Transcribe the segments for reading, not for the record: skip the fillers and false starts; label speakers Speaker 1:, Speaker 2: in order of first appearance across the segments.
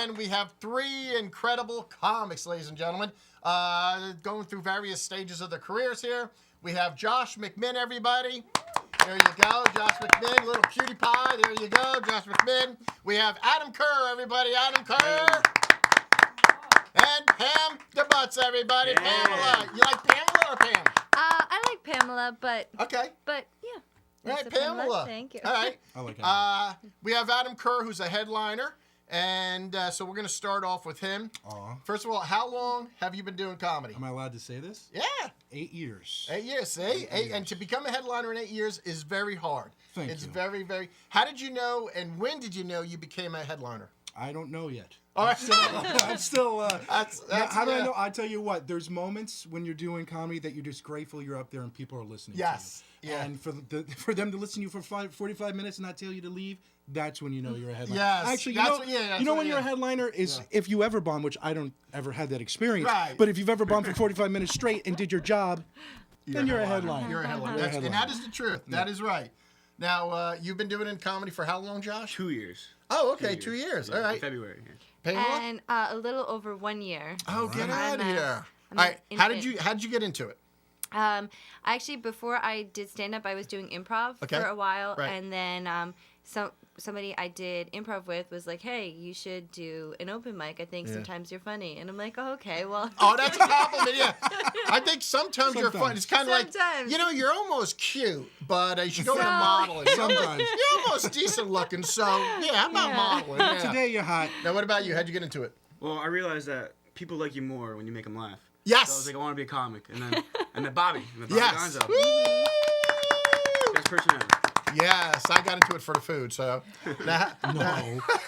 Speaker 1: And we have three incredible comics, ladies and gentlemen, going through various stages of their careers here. We have Josh McMinn, everybody. There you go, Josh McMinn, little cutie pie. There you go, Josh McMinn. We have Adam Kerr, everybody. Adam Kerr. And Pam Debutts, everybody.
Speaker 2: Yeah.
Speaker 1: Pamela. You like Pamela or Pam?
Speaker 3: I like Pamela, but
Speaker 1: Okay.
Speaker 3: yeah.
Speaker 1: All right,
Speaker 3: So
Speaker 1: Pamela.
Speaker 3: Thank you.
Speaker 1: All right.
Speaker 4: I like Adam.
Speaker 1: We have Adam Kerr, who's a headliner. And so we're going to start off with him.
Speaker 4: Aw.
Speaker 1: First of all, how long have you been doing comedy?
Speaker 4: Am I allowed to say this?
Speaker 1: Yeah.
Speaker 4: 8 years.
Speaker 1: 8 years, see? And to become a headliner in 8 years is very hard.
Speaker 4: Thank
Speaker 1: it's
Speaker 4: you.
Speaker 1: very, very... How did you know and when did you know you became a headliner?
Speaker 4: I don't know yet.
Speaker 1: All right.
Speaker 4: I'm still
Speaker 1: That's
Speaker 4: how do I
Speaker 1: yeah.
Speaker 4: know? I tell you what, there's moments when you're doing comedy that you're just grateful you're up there and people are listening
Speaker 1: Yes.
Speaker 4: to you.
Speaker 1: Yeah.
Speaker 4: And for them to listen to you for 45 minutes and not tell you to leave, that's when you know you're a headliner.
Speaker 1: Yes.
Speaker 4: Actually,
Speaker 1: That's
Speaker 4: you know when you're a headliner is if you ever bomb, which I don't ever had that experience,
Speaker 1: Right.
Speaker 4: but if you've ever bombed for 45 minutes straight and did your job, then you're a headliner.
Speaker 1: You're a headliner.
Speaker 4: You're a
Speaker 1: And that is the truth. That is right. Now, you've been doing it in comedy for how long, Josh?
Speaker 2: 2 years.
Speaker 1: Oh, okay, 2 years.
Speaker 2: Yeah,
Speaker 1: All right.
Speaker 2: in February. Yeah.
Speaker 1: Pamela?
Speaker 3: And a little over 1 year.
Speaker 1: Oh, get out of
Speaker 3: I'm
Speaker 1: here.
Speaker 3: I'm
Speaker 1: All right.
Speaker 3: an
Speaker 1: How did
Speaker 3: infant.
Speaker 1: you get into it?
Speaker 3: Actually, before I did stand-up, I was doing improv
Speaker 1: Okay.
Speaker 3: for a while.
Speaker 1: Right.
Speaker 3: And then somebody I did improv with was like, hey, you should do an open mic. I think sometimes you're funny. And I'm like, oh, okay, well.
Speaker 1: Oh, that's a compliment, yeah. I think sometimes you're fun.
Speaker 4: Sometimes.
Speaker 1: It's kind of like,
Speaker 3: Sometimes.
Speaker 1: you know, you're almost cute, but you should go into
Speaker 3: So-
Speaker 1: modeling.
Speaker 4: Sometimes.
Speaker 1: You're almost decent looking, so yeah, how about
Speaker 3: Yeah.
Speaker 1: modeling? Yeah.
Speaker 4: Today you're hot.
Speaker 1: Now, what about you? How'd you get into it?
Speaker 2: Well, I realized that people like you more when you make them laugh.
Speaker 1: Yes.
Speaker 2: So I was like, I want to be a comic. And then Bobby.
Speaker 1: Yes.
Speaker 2: Gonzo.
Speaker 1: Woo!
Speaker 2: Best personality.
Speaker 1: Yes, I got into it for the food, so.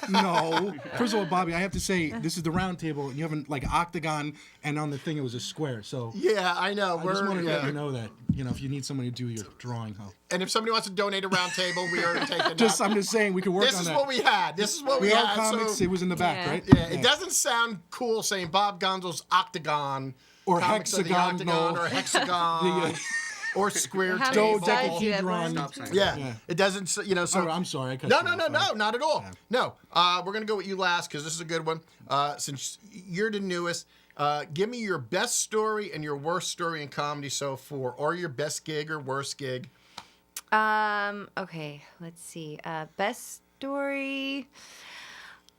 Speaker 4: No. First of all, Bobby, I have to say, this is the round table, and you haven't, like, octagon, and on the thing it was a square, so...
Speaker 1: Yeah, I know.
Speaker 4: I just wanted to let you know that, if you need somebody to do your drawing,
Speaker 1: And if somebody wants to donate a round table, we are taking
Speaker 4: I'm
Speaker 1: that.
Speaker 4: just saying, we could work
Speaker 1: This
Speaker 4: on
Speaker 1: is
Speaker 4: that.
Speaker 1: what we had. This is what we
Speaker 4: We are
Speaker 1: had.
Speaker 4: comics,
Speaker 1: So,
Speaker 4: it was in the back,
Speaker 3: Yeah.
Speaker 4: right?
Speaker 1: yeah, it doesn't sound cool saying Bob Gonzo's octagon.
Speaker 4: Or
Speaker 1: Comics of the
Speaker 4: hexagon,
Speaker 1: Octagon,
Speaker 4: no.
Speaker 1: or hexagon. Or square
Speaker 3: How
Speaker 1: table.
Speaker 3: many sides do you have
Speaker 4: Dodecahedron.
Speaker 3: left?
Speaker 2: Stop sign.
Speaker 1: Yeah.
Speaker 4: Yeah.
Speaker 1: It doesn't, so.
Speaker 4: Oh, I'm sorry, I cut
Speaker 1: No,
Speaker 4: you
Speaker 1: no,
Speaker 4: off.
Speaker 1: no, no, not at all.
Speaker 4: Yeah.
Speaker 1: No. We're going to go with you last because this is a good one. Since you're the newest, give me your best story and your worst story in comedy so far, or your best gig or worst gig.
Speaker 3: Okay, let's see. Best story.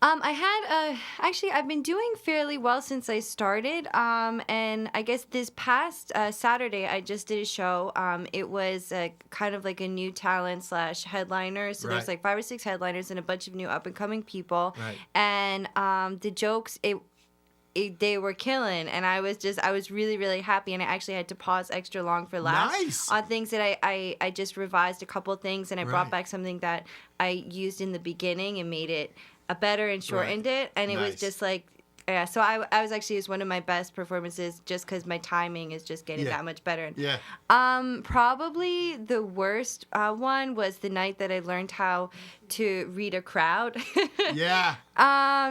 Speaker 3: Actually, I've been doing fairly well since I started. And I guess this past Saturday, I just did a show. It was kind of like a new talent / headliner. So there's
Speaker 1: Right.
Speaker 3: like 5 or 6 headliners and a bunch of new up and coming people.
Speaker 1: Right.
Speaker 3: And the jokes, they were killing, and I was really, really happy, and I actually had to pause extra long for laughs
Speaker 1: Nice.
Speaker 3: on things that I just revised a couple things, and I brought
Speaker 1: Right.
Speaker 3: back something that I used in the beginning and made it better and shortened it, and it was
Speaker 1: Nice.
Speaker 3: just like, yeah, so I was actually, it was one of my best performances just because my timing is just getting
Speaker 1: Yeah.
Speaker 3: that much better.
Speaker 1: Yeah.
Speaker 3: Probably the worst one was the night that I learned how to read a crowd.
Speaker 1: Yeah.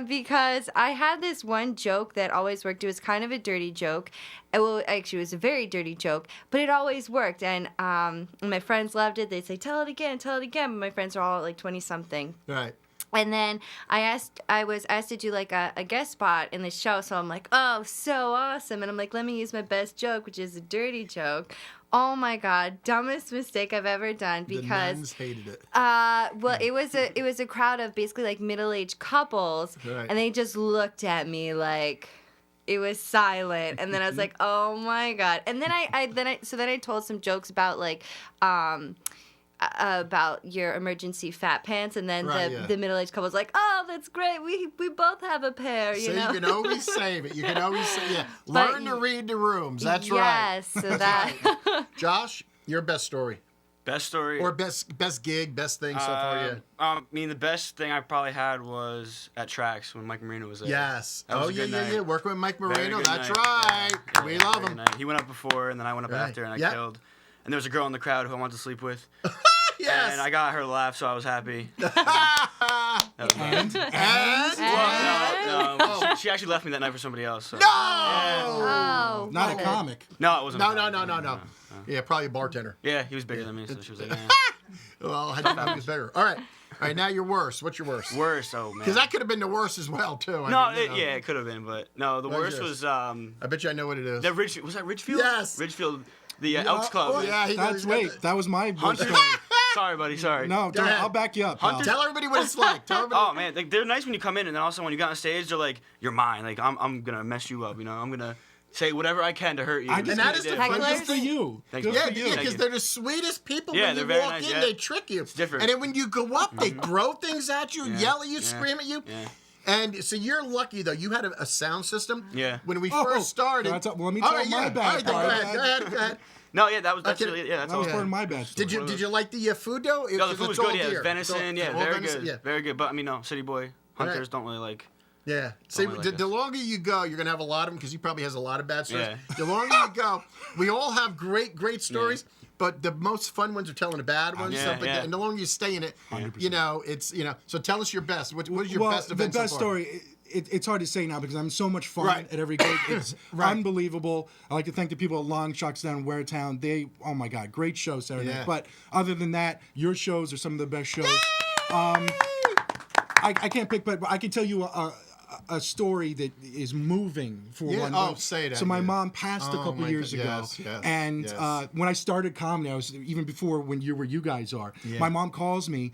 Speaker 3: Because I had this one joke that always worked. It was kind of a dirty joke. Well, actually, it was a very dirty joke, but it always worked. And my friends loved it. They'd say, tell it again. But my friends are all like 20-something.
Speaker 1: Right.
Speaker 3: And then I was asked to do like a guest spot in the show, so I'm like, oh, so awesome. And I'm like, let me use my best joke, which is a dirty joke. Oh my God, dumbest mistake I've ever done
Speaker 1: The
Speaker 3: because
Speaker 1: nuns hated it.
Speaker 3: well, it was a crowd of basically like middle-aged couples,
Speaker 1: Right.
Speaker 3: and they just looked at me like it was silent, and then I was like, oh my God. And then I told some jokes about like about your emergency fat pants, and then
Speaker 1: Right,
Speaker 3: the middle-aged couple was like, oh, that's great, we both have a pair,
Speaker 1: So
Speaker 3: know.
Speaker 1: you can always save it. You can always say, yeah.
Speaker 3: But
Speaker 1: Learn to read the rooms. That's right.
Speaker 3: Yes, so that.
Speaker 1: Josh, your best story.
Speaker 2: Best story.
Speaker 1: Or best gig, best thing so far, yeah.
Speaker 2: I mean, the best thing I probably had was at Trax when Mike Marino was there.
Speaker 1: Yes.
Speaker 2: That was
Speaker 1: Oh,
Speaker 2: a
Speaker 1: yeah,
Speaker 2: good
Speaker 1: yeah,
Speaker 2: night.
Speaker 1: yeah. Working with Mike
Speaker 2: Very
Speaker 1: Moreno.
Speaker 2: good
Speaker 1: That's
Speaker 2: night.
Speaker 1: right.
Speaker 2: Yeah,
Speaker 1: We
Speaker 2: yeah,
Speaker 1: love
Speaker 2: very
Speaker 1: him.
Speaker 2: good night. He went up before, and then I went up
Speaker 1: Right.
Speaker 2: after, and I
Speaker 1: Yep.
Speaker 2: killed. And there was a girl in the crowd who I wanted to sleep with.
Speaker 1: Yes.
Speaker 2: And I got her to laugh, so I was happy. That was nice.
Speaker 1: And?
Speaker 2: No, she actually left me that night for somebody else. So.
Speaker 1: No!
Speaker 3: Oh.
Speaker 4: Not a comic.
Speaker 2: No, it wasn't.
Speaker 1: No. Yeah, probably a bartender.
Speaker 2: Yeah, he was bigger than me, so she was like,
Speaker 1: Well, I didn't know he was better. All right. right, now your worst. What's your worst?
Speaker 2: Worst, oh man.
Speaker 1: Because that could have been the worst as well too.
Speaker 2: No,
Speaker 1: I mean, you know.
Speaker 2: yeah, it could have been, but no, the
Speaker 1: What
Speaker 2: worst
Speaker 1: is
Speaker 2: was
Speaker 1: I bet you I know what it is.
Speaker 2: was that Ridgefield?
Speaker 1: Yes.
Speaker 2: Ridgefield, the Elks Club.
Speaker 1: Oh, yeah,
Speaker 4: That was my worst
Speaker 2: Hunter.
Speaker 4: story.
Speaker 2: Sorry, buddy. Sorry.
Speaker 4: No, don't,
Speaker 1: ahead.
Speaker 4: I'll back you up. pal.
Speaker 1: Tell everybody what it's like. Tell everybody.
Speaker 2: Oh man, like, they're nice when you come in, and then all of a sudden when you get on stage, they're like, "You're mine." Like I'm gonna mess you up. You know, I'm gonna say whatever I can to hurt you.
Speaker 4: I just,
Speaker 1: And that is the
Speaker 3: Hecklers?
Speaker 1: funniest
Speaker 4: good for
Speaker 1: thing.
Speaker 4: you.
Speaker 2: Thank
Speaker 4: Good
Speaker 2: you.
Speaker 1: Yeah,
Speaker 4: for you.
Speaker 1: because
Speaker 2: Thank you.
Speaker 1: they're the sweetest people.
Speaker 2: Yeah,
Speaker 1: when you
Speaker 2: they're very
Speaker 1: walk
Speaker 2: nice,
Speaker 1: in,
Speaker 2: yeah.
Speaker 1: they trick you. It's
Speaker 2: different.
Speaker 1: And then when you go up, they throw things at you,
Speaker 2: Yeah,
Speaker 1: yell at you,
Speaker 2: yeah,
Speaker 1: scream at you.
Speaker 2: yeah.
Speaker 1: And so you're lucky though. You had a sound system.
Speaker 2: Yeah.
Speaker 1: When we
Speaker 4: Oh,
Speaker 1: first started.
Speaker 4: well, let me
Speaker 1: All
Speaker 4: tell
Speaker 1: right,
Speaker 4: my
Speaker 1: yeah.
Speaker 4: bad
Speaker 1: All right, then
Speaker 4: part.
Speaker 1: go ahead.
Speaker 2: No, yeah, that's
Speaker 1: Okay.
Speaker 2: really, yeah, that's
Speaker 4: That was
Speaker 2: all.
Speaker 4: part of my bad story.
Speaker 1: Did you like the food though?
Speaker 2: No, the food was good. Yeah, it was
Speaker 1: deer.
Speaker 2: venison. Yeah,
Speaker 1: all
Speaker 2: very
Speaker 1: venison,
Speaker 2: good.
Speaker 1: Yeah.
Speaker 2: Very good. But I mean, no, city boy hunters
Speaker 1: Right.
Speaker 2: don't really like.
Speaker 1: Yeah. See,
Speaker 2: like
Speaker 1: the
Speaker 2: us.
Speaker 1: longer you go, you're gonna have a lot of them because he probably has a lot of bad stories.
Speaker 2: Yeah.
Speaker 1: The longer you go, we all have great stories, but the most fun ones are telling the bad ones.
Speaker 2: Yeah,
Speaker 1: stuff like
Speaker 2: yeah.
Speaker 1: that. And the longer you stay in it, you know, it's So tell us your best. What is your best
Speaker 4: the
Speaker 1: event
Speaker 4: best
Speaker 1: so far?
Speaker 4: story. It's hard to say now because I'm so much fun
Speaker 1: Right.
Speaker 4: at every gig. It's
Speaker 1: Right.
Speaker 4: unbelievable. I like to thank the people at Long Shots down in Waretown. Oh my God, great show Saturday
Speaker 1: Yeah.
Speaker 4: night. But other than that, your shows are some of the best shows. I can't pick, but I can tell you a story that is moving for
Speaker 1: Yeah,
Speaker 4: one.
Speaker 1: oh, say that,
Speaker 4: So my
Speaker 1: yeah.
Speaker 4: mom passed a
Speaker 1: Oh,
Speaker 4: couple
Speaker 1: my
Speaker 4: years
Speaker 1: God,
Speaker 4: ago,
Speaker 1: yes,
Speaker 4: and
Speaker 1: yes.
Speaker 4: when I started comedy, I was even before when you were you guys are.
Speaker 1: Yeah.
Speaker 4: My mom calls me,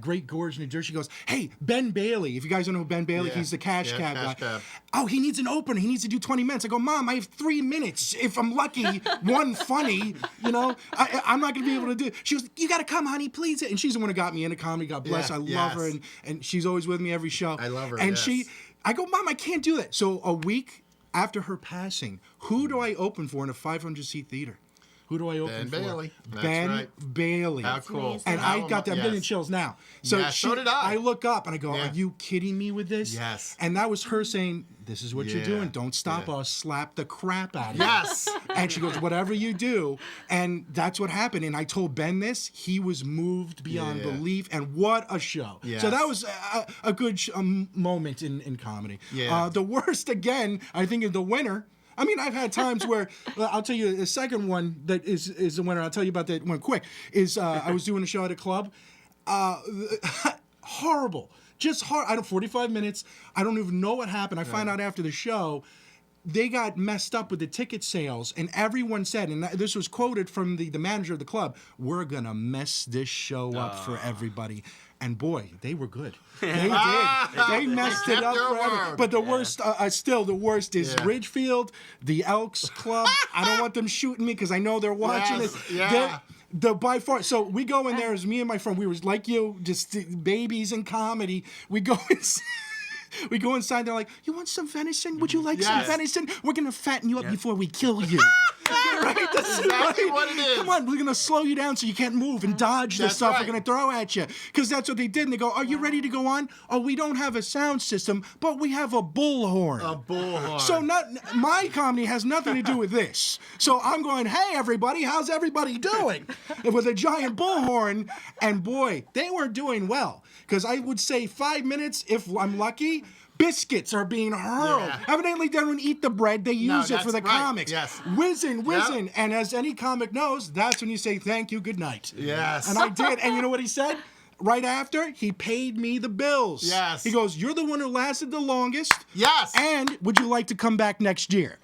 Speaker 4: Great Gorge, New Jersey. She goes, "Hey, Ben Bailey. If you guys don't know who Ben Bailey,
Speaker 1: Yeah.
Speaker 4: he's the cash
Speaker 1: Yeah,
Speaker 4: cab
Speaker 1: Cash
Speaker 4: guy.
Speaker 1: Cab.
Speaker 4: Oh, he needs an opener. He needs to do 20 minutes." I go, "Mom, I have 3 minutes. If I'm lucky, one funny. You know, I'm not gonna be able to do." She goes, "You gotta come, honey, please." And she's the one who got me into comedy. God bless.
Speaker 1: Yeah,
Speaker 4: I love
Speaker 1: yes.
Speaker 4: her, and she's always with me every show.
Speaker 1: I love her,
Speaker 4: And
Speaker 1: yes.
Speaker 4: I go, "Mom, I can't do that." So a week after her passing, who do I open for in a 500-seat theater? Who do I open
Speaker 1: Ben
Speaker 4: for?
Speaker 1: Bailey. That's
Speaker 4: Ben
Speaker 1: right.
Speaker 4: Bailey.
Speaker 1: How cool.
Speaker 4: And
Speaker 1: How
Speaker 4: I got that
Speaker 1: yes.
Speaker 4: million chills now. So
Speaker 1: Yeah, so did I.
Speaker 4: I look up and I go,
Speaker 1: Yeah.
Speaker 4: "Are you kidding me with this?"
Speaker 1: Yes.
Speaker 4: And that was her saying, "This is what you're
Speaker 1: Yeah.
Speaker 4: doing. Don't stop
Speaker 1: Yeah.
Speaker 4: us. Slap the crap out of
Speaker 1: Yes.
Speaker 4: you." And she goes, "Whatever you do." And that's what happened. And I told Ben this. He was moved beyond
Speaker 1: Yeah.
Speaker 4: belief. And what a show.
Speaker 1: Yes.
Speaker 4: So that was a good moment in comedy.
Speaker 1: Yeah.
Speaker 4: The worst, again, I think, is the winner. I mean, I've had times where I'll tell you the second one that is the winner. I'll tell you about that one quick. Is I was doing a show at a club. Horrible, just hard. I don't 45 minutes. I don't even know what happened. I find out after the show. They got messed up with the ticket sales, and everyone said, and this was quoted from the manager of the club, "We're gonna mess this show up for everybody." And boy, they were good. They did. They messed it
Speaker 1: kept
Speaker 4: up
Speaker 1: their
Speaker 4: for everyone.
Speaker 1: word.
Speaker 4: But the worst, still, the worst is
Speaker 1: Yeah.
Speaker 4: Ridgefield, the Elks Club. I don't want them shooting me because I know they're watching
Speaker 1: Yes,
Speaker 4: this.
Speaker 1: yeah.
Speaker 4: By far, so we go in there as me and my friend. We were like you, just babies in comedy. We go inside. We go inside. They're like, "You want some venison? Would you like some
Speaker 1: Yes.
Speaker 4: venison? We're gonna fatten you up before we kill you." Right? That's
Speaker 1: exactly
Speaker 4: right.
Speaker 1: what it is.
Speaker 4: Come on, we're gonna slow you down so you can't move and dodge the
Speaker 1: That's
Speaker 4: stuff
Speaker 1: right.
Speaker 4: we're gonna throw at you. Because that's what they did. And they go, "Are you ready to go on?" "Oh, we don't have a sound system, but we have a bullhorn."
Speaker 1: A bullhorn.
Speaker 4: So my comedy has nothing to do with this. So I'm going, "Hey everybody, how's everybody doing?" With a giant bullhorn, and boy, they were doing well. Because I would say 5 minutes, if I'm lucky. Biscuits are being hurled.
Speaker 1: Yeah.
Speaker 4: Evidently, they don't eat the bread; they use it for the
Speaker 1: that's right.
Speaker 4: comics.
Speaker 1: Yes.
Speaker 4: Whizzing. And as any comic knows, that's when you say thank you, good night.
Speaker 1: Yes.
Speaker 4: And I did. And you know what he said? Right after, he paid me the bills.
Speaker 1: Yes.
Speaker 4: He goes, "You're the one who lasted the longest.
Speaker 1: Yes.
Speaker 4: And would you like to come back next year?"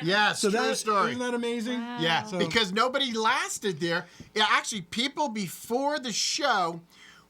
Speaker 1: Yes.
Speaker 4: So
Speaker 1: true story.
Speaker 4: Isn't that amazing?
Speaker 1: Yeah,
Speaker 4: So-
Speaker 1: because nobody lasted there. Yeah, actually, people before the show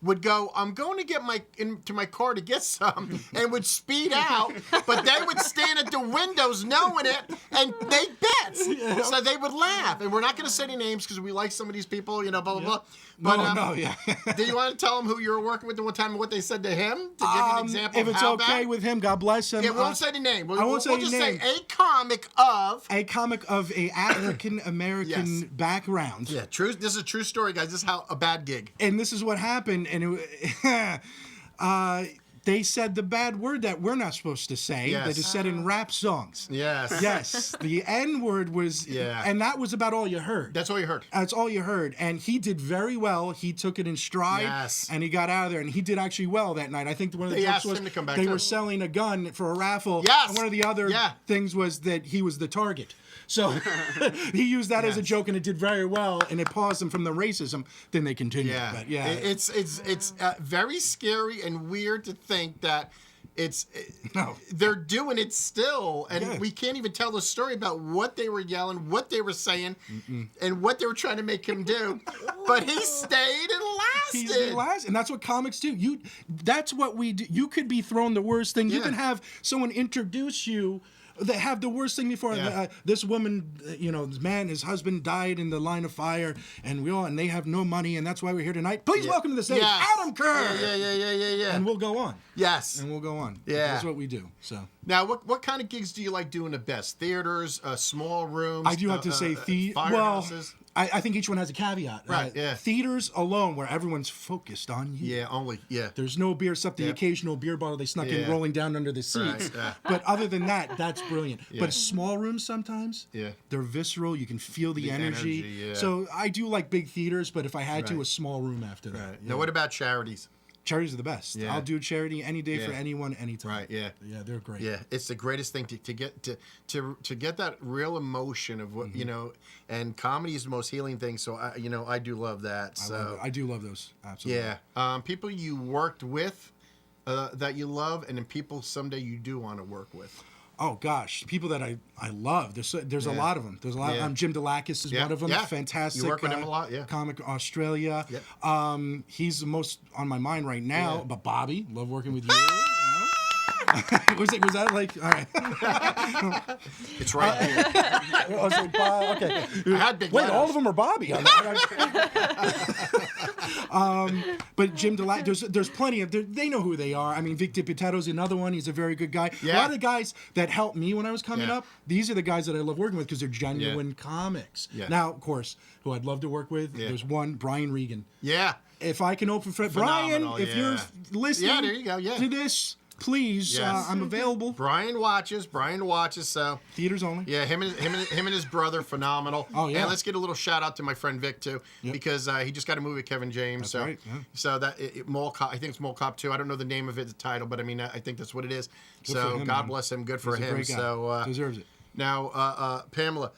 Speaker 1: would go, "I'm going to get into my car to get some," and would speed out, but they would stand at the windows knowing it, and they bet. So they would laugh. And we're not going to say any names because we like some of these people, blah, blah, blah. But,
Speaker 4: No, yeah.
Speaker 1: do you want to tell them who you were working with at one time and what they said to him? To give you an example
Speaker 4: If
Speaker 1: of
Speaker 4: it's
Speaker 1: how
Speaker 4: okay
Speaker 1: bad?
Speaker 4: with him, God bless him.
Speaker 1: Yeah, we won't say the name.
Speaker 4: I won't say
Speaker 1: we'll
Speaker 4: the
Speaker 1: just
Speaker 4: name.
Speaker 1: say a comic of...
Speaker 4: A comic of a African American
Speaker 1: Yes.
Speaker 4: background.
Speaker 1: Yeah, true. This is a true story, guys. This is how a bad gig.
Speaker 4: And this is what happened. And they said the bad word that we're not supposed to say.
Speaker 1: Yes.
Speaker 4: That is said in rap songs.
Speaker 1: Yes.
Speaker 4: Yes, the N word was, and that was about all you heard.
Speaker 1: That's all you heard.
Speaker 4: That's all you heard, and he did very well. He took it in stride, and he got out of there, and he did actually well that night. I think one of the
Speaker 1: They
Speaker 4: jokes
Speaker 1: asked
Speaker 4: was
Speaker 1: him to come back
Speaker 4: they
Speaker 1: too.
Speaker 4: were selling a gun for a raffle.
Speaker 1: Yes.
Speaker 4: And one of the other things was that he was the target. So he used that as a joke, and it did very well, and it paused them from the racism. Then they continued.
Speaker 1: Yeah,
Speaker 4: But yeah,
Speaker 1: it's very scary and weird to think that
Speaker 4: No.
Speaker 1: they're doing it still, and
Speaker 4: Yeah.
Speaker 1: we can't even tell the story about what they were yelling, what they were saying, and what they were trying to make him do. But he stayed and lasted.
Speaker 4: He's the last, and that's what comics do. That's what we do. You could be thrown the worst thing. You
Speaker 1: Yeah.
Speaker 4: can have someone introduce you that have the worst thing before. This woman, his husband died in the line of fire, and they have no money, and that's why we're here tonight. Please welcome to the stage,
Speaker 1: Yes.
Speaker 4: Adam Kerr.
Speaker 1: Yeah.
Speaker 4: And we'll go on.
Speaker 1: Yes.
Speaker 4: And we'll go on.
Speaker 1: Yeah.
Speaker 4: That's what we do. So.
Speaker 1: Now, what kind of gigs do you like doing the best? Theaters, small rooms?
Speaker 4: I do have to say
Speaker 1: firehouses?
Speaker 4: I think each one has a caveat.
Speaker 1: Right, yeah.
Speaker 4: Theaters alone, where everyone's focused on you.
Speaker 1: Yeah, only, yeah.
Speaker 4: There's no beer except the occasional beer bottle they snuck in rolling down under the seats.
Speaker 1: Right,
Speaker 4: But other than that, that's brilliant. But small rooms sometimes, they're visceral. You can feel the energy.
Speaker 1: yeah.
Speaker 4: So I do like big theaters, but if I had to, a small room after that.
Speaker 1: Right. Now, what about charities?
Speaker 4: Charities are the best.
Speaker 1: Yeah.
Speaker 4: I'll do charity any day
Speaker 1: Yeah.
Speaker 4: for anyone, anytime.
Speaker 1: Right, yeah.
Speaker 4: Yeah, they're great.
Speaker 1: Yeah, it's the greatest thing to get to get that real emotion of what and comedy is the most healing thing. So I do love that. So
Speaker 4: I do love those. Absolutely.
Speaker 1: yeah, people you worked with that you love, and then people someday you do want to work with.
Speaker 4: Oh gosh, people that I love. There's a lot of them. There's a lot.
Speaker 1: Yeah.
Speaker 4: Jim DeLakis is one of them.
Speaker 1: Yeah.
Speaker 4: Fantastic.
Speaker 1: You work with him a lot, yeah.
Speaker 4: Comic Australia.
Speaker 1: Yep.
Speaker 4: He's the most on my mind right now.
Speaker 1: Yeah.
Speaker 4: But Bobby, love working with you. was that like all right?
Speaker 1: It's right here.
Speaker 4: I was like, okay.
Speaker 1: I had big
Speaker 4: Wait,
Speaker 1: letters.
Speaker 4: all of them are Bobby. On but Jim DeLakis, there's plenty of. They know who they are. I mean, Vic DiPietto's another one. He's a very good guy.
Speaker 1: Yeah.
Speaker 4: A lot of the guys that helped me when I was coming
Speaker 1: Yeah.
Speaker 4: up, these are the guys that I love working with because they're genuine comics.
Speaker 1: Yeah.
Speaker 4: Now, of course, who I'd love to work with, there's one, Brian Regan.
Speaker 1: Yeah.
Speaker 4: If I can open for Brian,
Speaker 1: Phenomenal,
Speaker 4: if you're listening
Speaker 1: Yeah, there you go, yeah.
Speaker 4: to this, please,
Speaker 1: Yes.
Speaker 4: I'm available.
Speaker 1: Brian watches. So
Speaker 4: Theaters only.
Speaker 1: yeah, him and his brother, phenomenal.
Speaker 4: Oh, yeah.
Speaker 1: And let's get a little shout out to my friend Vic too, because he just got a movie with Kevin James.
Speaker 4: That's
Speaker 1: so
Speaker 4: right, yeah.
Speaker 1: so that Mall Cop, I think it's Mall Cop 2. I don't know the name of it, the title, but I mean I think that's what it is.
Speaker 4: Good
Speaker 1: So
Speaker 4: for him,
Speaker 1: God
Speaker 4: man.
Speaker 1: bless him. Good for
Speaker 4: He's a
Speaker 1: him.
Speaker 4: great guy.
Speaker 1: So
Speaker 4: Deserves it.
Speaker 1: now Pamela.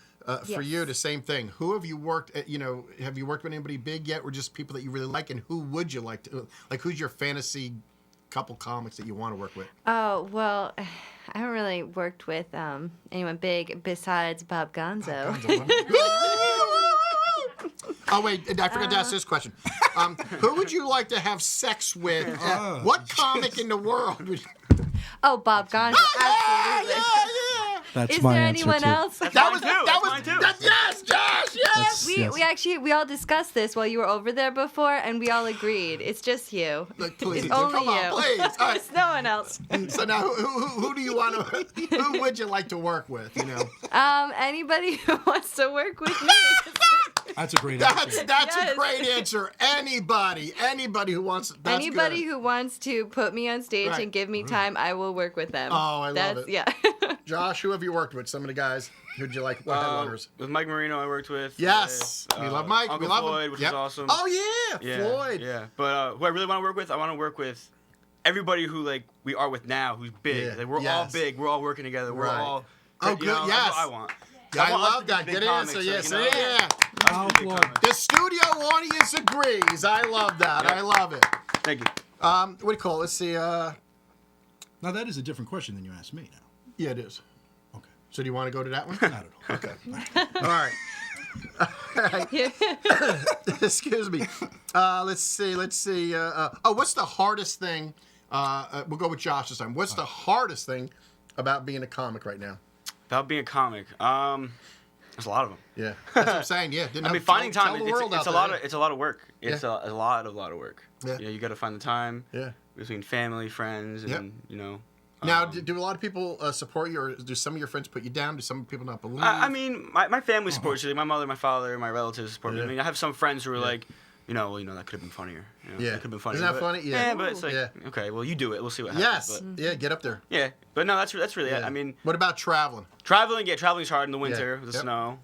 Speaker 1: For
Speaker 3: Yes.
Speaker 1: you, the same thing. Who have you worked at, have you worked with anybody big yet, or just people that you really like, and who would you like to, like, who's your fantasy couple comics that you want to work with?
Speaker 3: Oh, well, I haven't really worked with anyone big besides Bob Gonzo.
Speaker 1: Oh, wait, I forgot to ask this question. Who would you like to have sex with? What comic in the world would you...
Speaker 3: Oh, Bob Gonzo. Absolutely.
Speaker 1: Yeah.
Speaker 4: That's
Speaker 3: Is there anyone else?
Speaker 1: That was
Speaker 2: mine too.
Speaker 1: yes, Josh, yes.
Speaker 3: We all discussed this while you were over there before, and we all agreed. It's just you.
Speaker 1: Look, please,
Speaker 3: It's only
Speaker 1: come on,
Speaker 3: you.
Speaker 1: please. All right.
Speaker 3: It's no one else.
Speaker 1: So now, who do you want to? Who would you like to work with?
Speaker 3: Anybody who wants to work with me.
Speaker 4: That's a great answer.
Speaker 1: That's a
Speaker 3: Yes.
Speaker 1: great answer. Anybody who wants. That's
Speaker 3: Anybody
Speaker 1: good.
Speaker 3: who wants to put me on stage
Speaker 1: Right.
Speaker 3: and give me time, I will work with them.
Speaker 1: Oh, I love it.
Speaker 3: Yeah.
Speaker 1: Josh, who have you worked with? Some of the guys. Who'd you like? What headliners?
Speaker 2: With Mike Marino, I worked with.
Speaker 1: Yes, we love Mike.
Speaker 2: Uncle
Speaker 1: we love
Speaker 2: Floyd,
Speaker 1: him.
Speaker 2: which
Speaker 1: Yep.
Speaker 2: is awesome.
Speaker 1: Oh yeah, Floyd.
Speaker 2: Yeah, but who I really want to work with, I want to work with everybody who we are with now, who's big.
Speaker 1: Yeah.
Speaker 2: Like, we're all
Speaker 1: Yes.
Speaker 2: big. We're all working together. We're
Speaker 1: Right.
Speaker 2: all.
Speaker 1: Oh, good.
Speaker 2: That's
Speaker 1: Yes.
Speaker 2: what I want.
Speaker 1: Yeah, I
Speaker 2: want us
Speaker 1: love
Speaker 2: to be
Speaker 1: that.
Speaker 2: big
Speaker 1: Good
Speaker 2: comics,
Speaker 1: answer. Yes,
Speaker 2: you know?
Speaker 1: yeah.
Speaker 4: I'll
Speaker 2: Us to be big
Speaker 4: applaud.
Speaker 2: comics.
Speaker 1: The studio audience agrees. I love that.
Speaker 2: Yep.
Speaker 1: I love it.
Speaker 2: Thank you.
Speaker 1: What do you call it? Let's see.
Speaker 4: Now that is a different question than you asked me now.
Speaker 1: Yeah, it is.
Speaker 4: Okay.
Speaker 1: So do you want to go to that one?
Speaker 4: Not at all.
Speaker 1: Okay. All right. Excuse me. Let's see. What's the hardest thing? We'll go with Josh this time. What's the hardest thing about being a comic right now?
Speaker 2: About being a comic, there's a lot of them.
Speaker 1: Yeah, that's what I'm saying. Yeah,
Speaker 2: I mean, finding time.
Speaker 1: Tell the world
Speaker 2: It's
Speaker 1: out
Speaker 2: a lot
Speaker 1: there.
Speaker 2: of. It's a lot of work. It's
Speaker 1: Yeah.
Speaker 2: a lot of work.
Speaker 1: Yeah.
Speaker 2: You got to find the time.
Speaker 1: Yeah.
Speaker 2: Between family, friends, and
Speaker 1: Yep. Now, do a lot of people support you, or do some of your friends put you down? Do some people not believe?
Speaker 2: I mean, my family supports you. My mother, my father, my relatives support me.
Speaker 1: Yeah.
Speaker 2: I mean, I have some friends who are like, that could have been funnier. That could have been funnier.
Speaker 1: Isn't that funny? Yeah.
Speaker 2: But it's like, okay, well, you do it. We'll see what happens.
Speaker 1: Yes.
Speaker 2: But,
Speaker 1: Yeah, get up there.
Speaker 2: yeah, but no, that's really it. I mean,
Speaker 1: what about traveling?
Speaker 2: traveling's hard in the winter with the
Speaker 1: Yep.
Speaker 2: snow.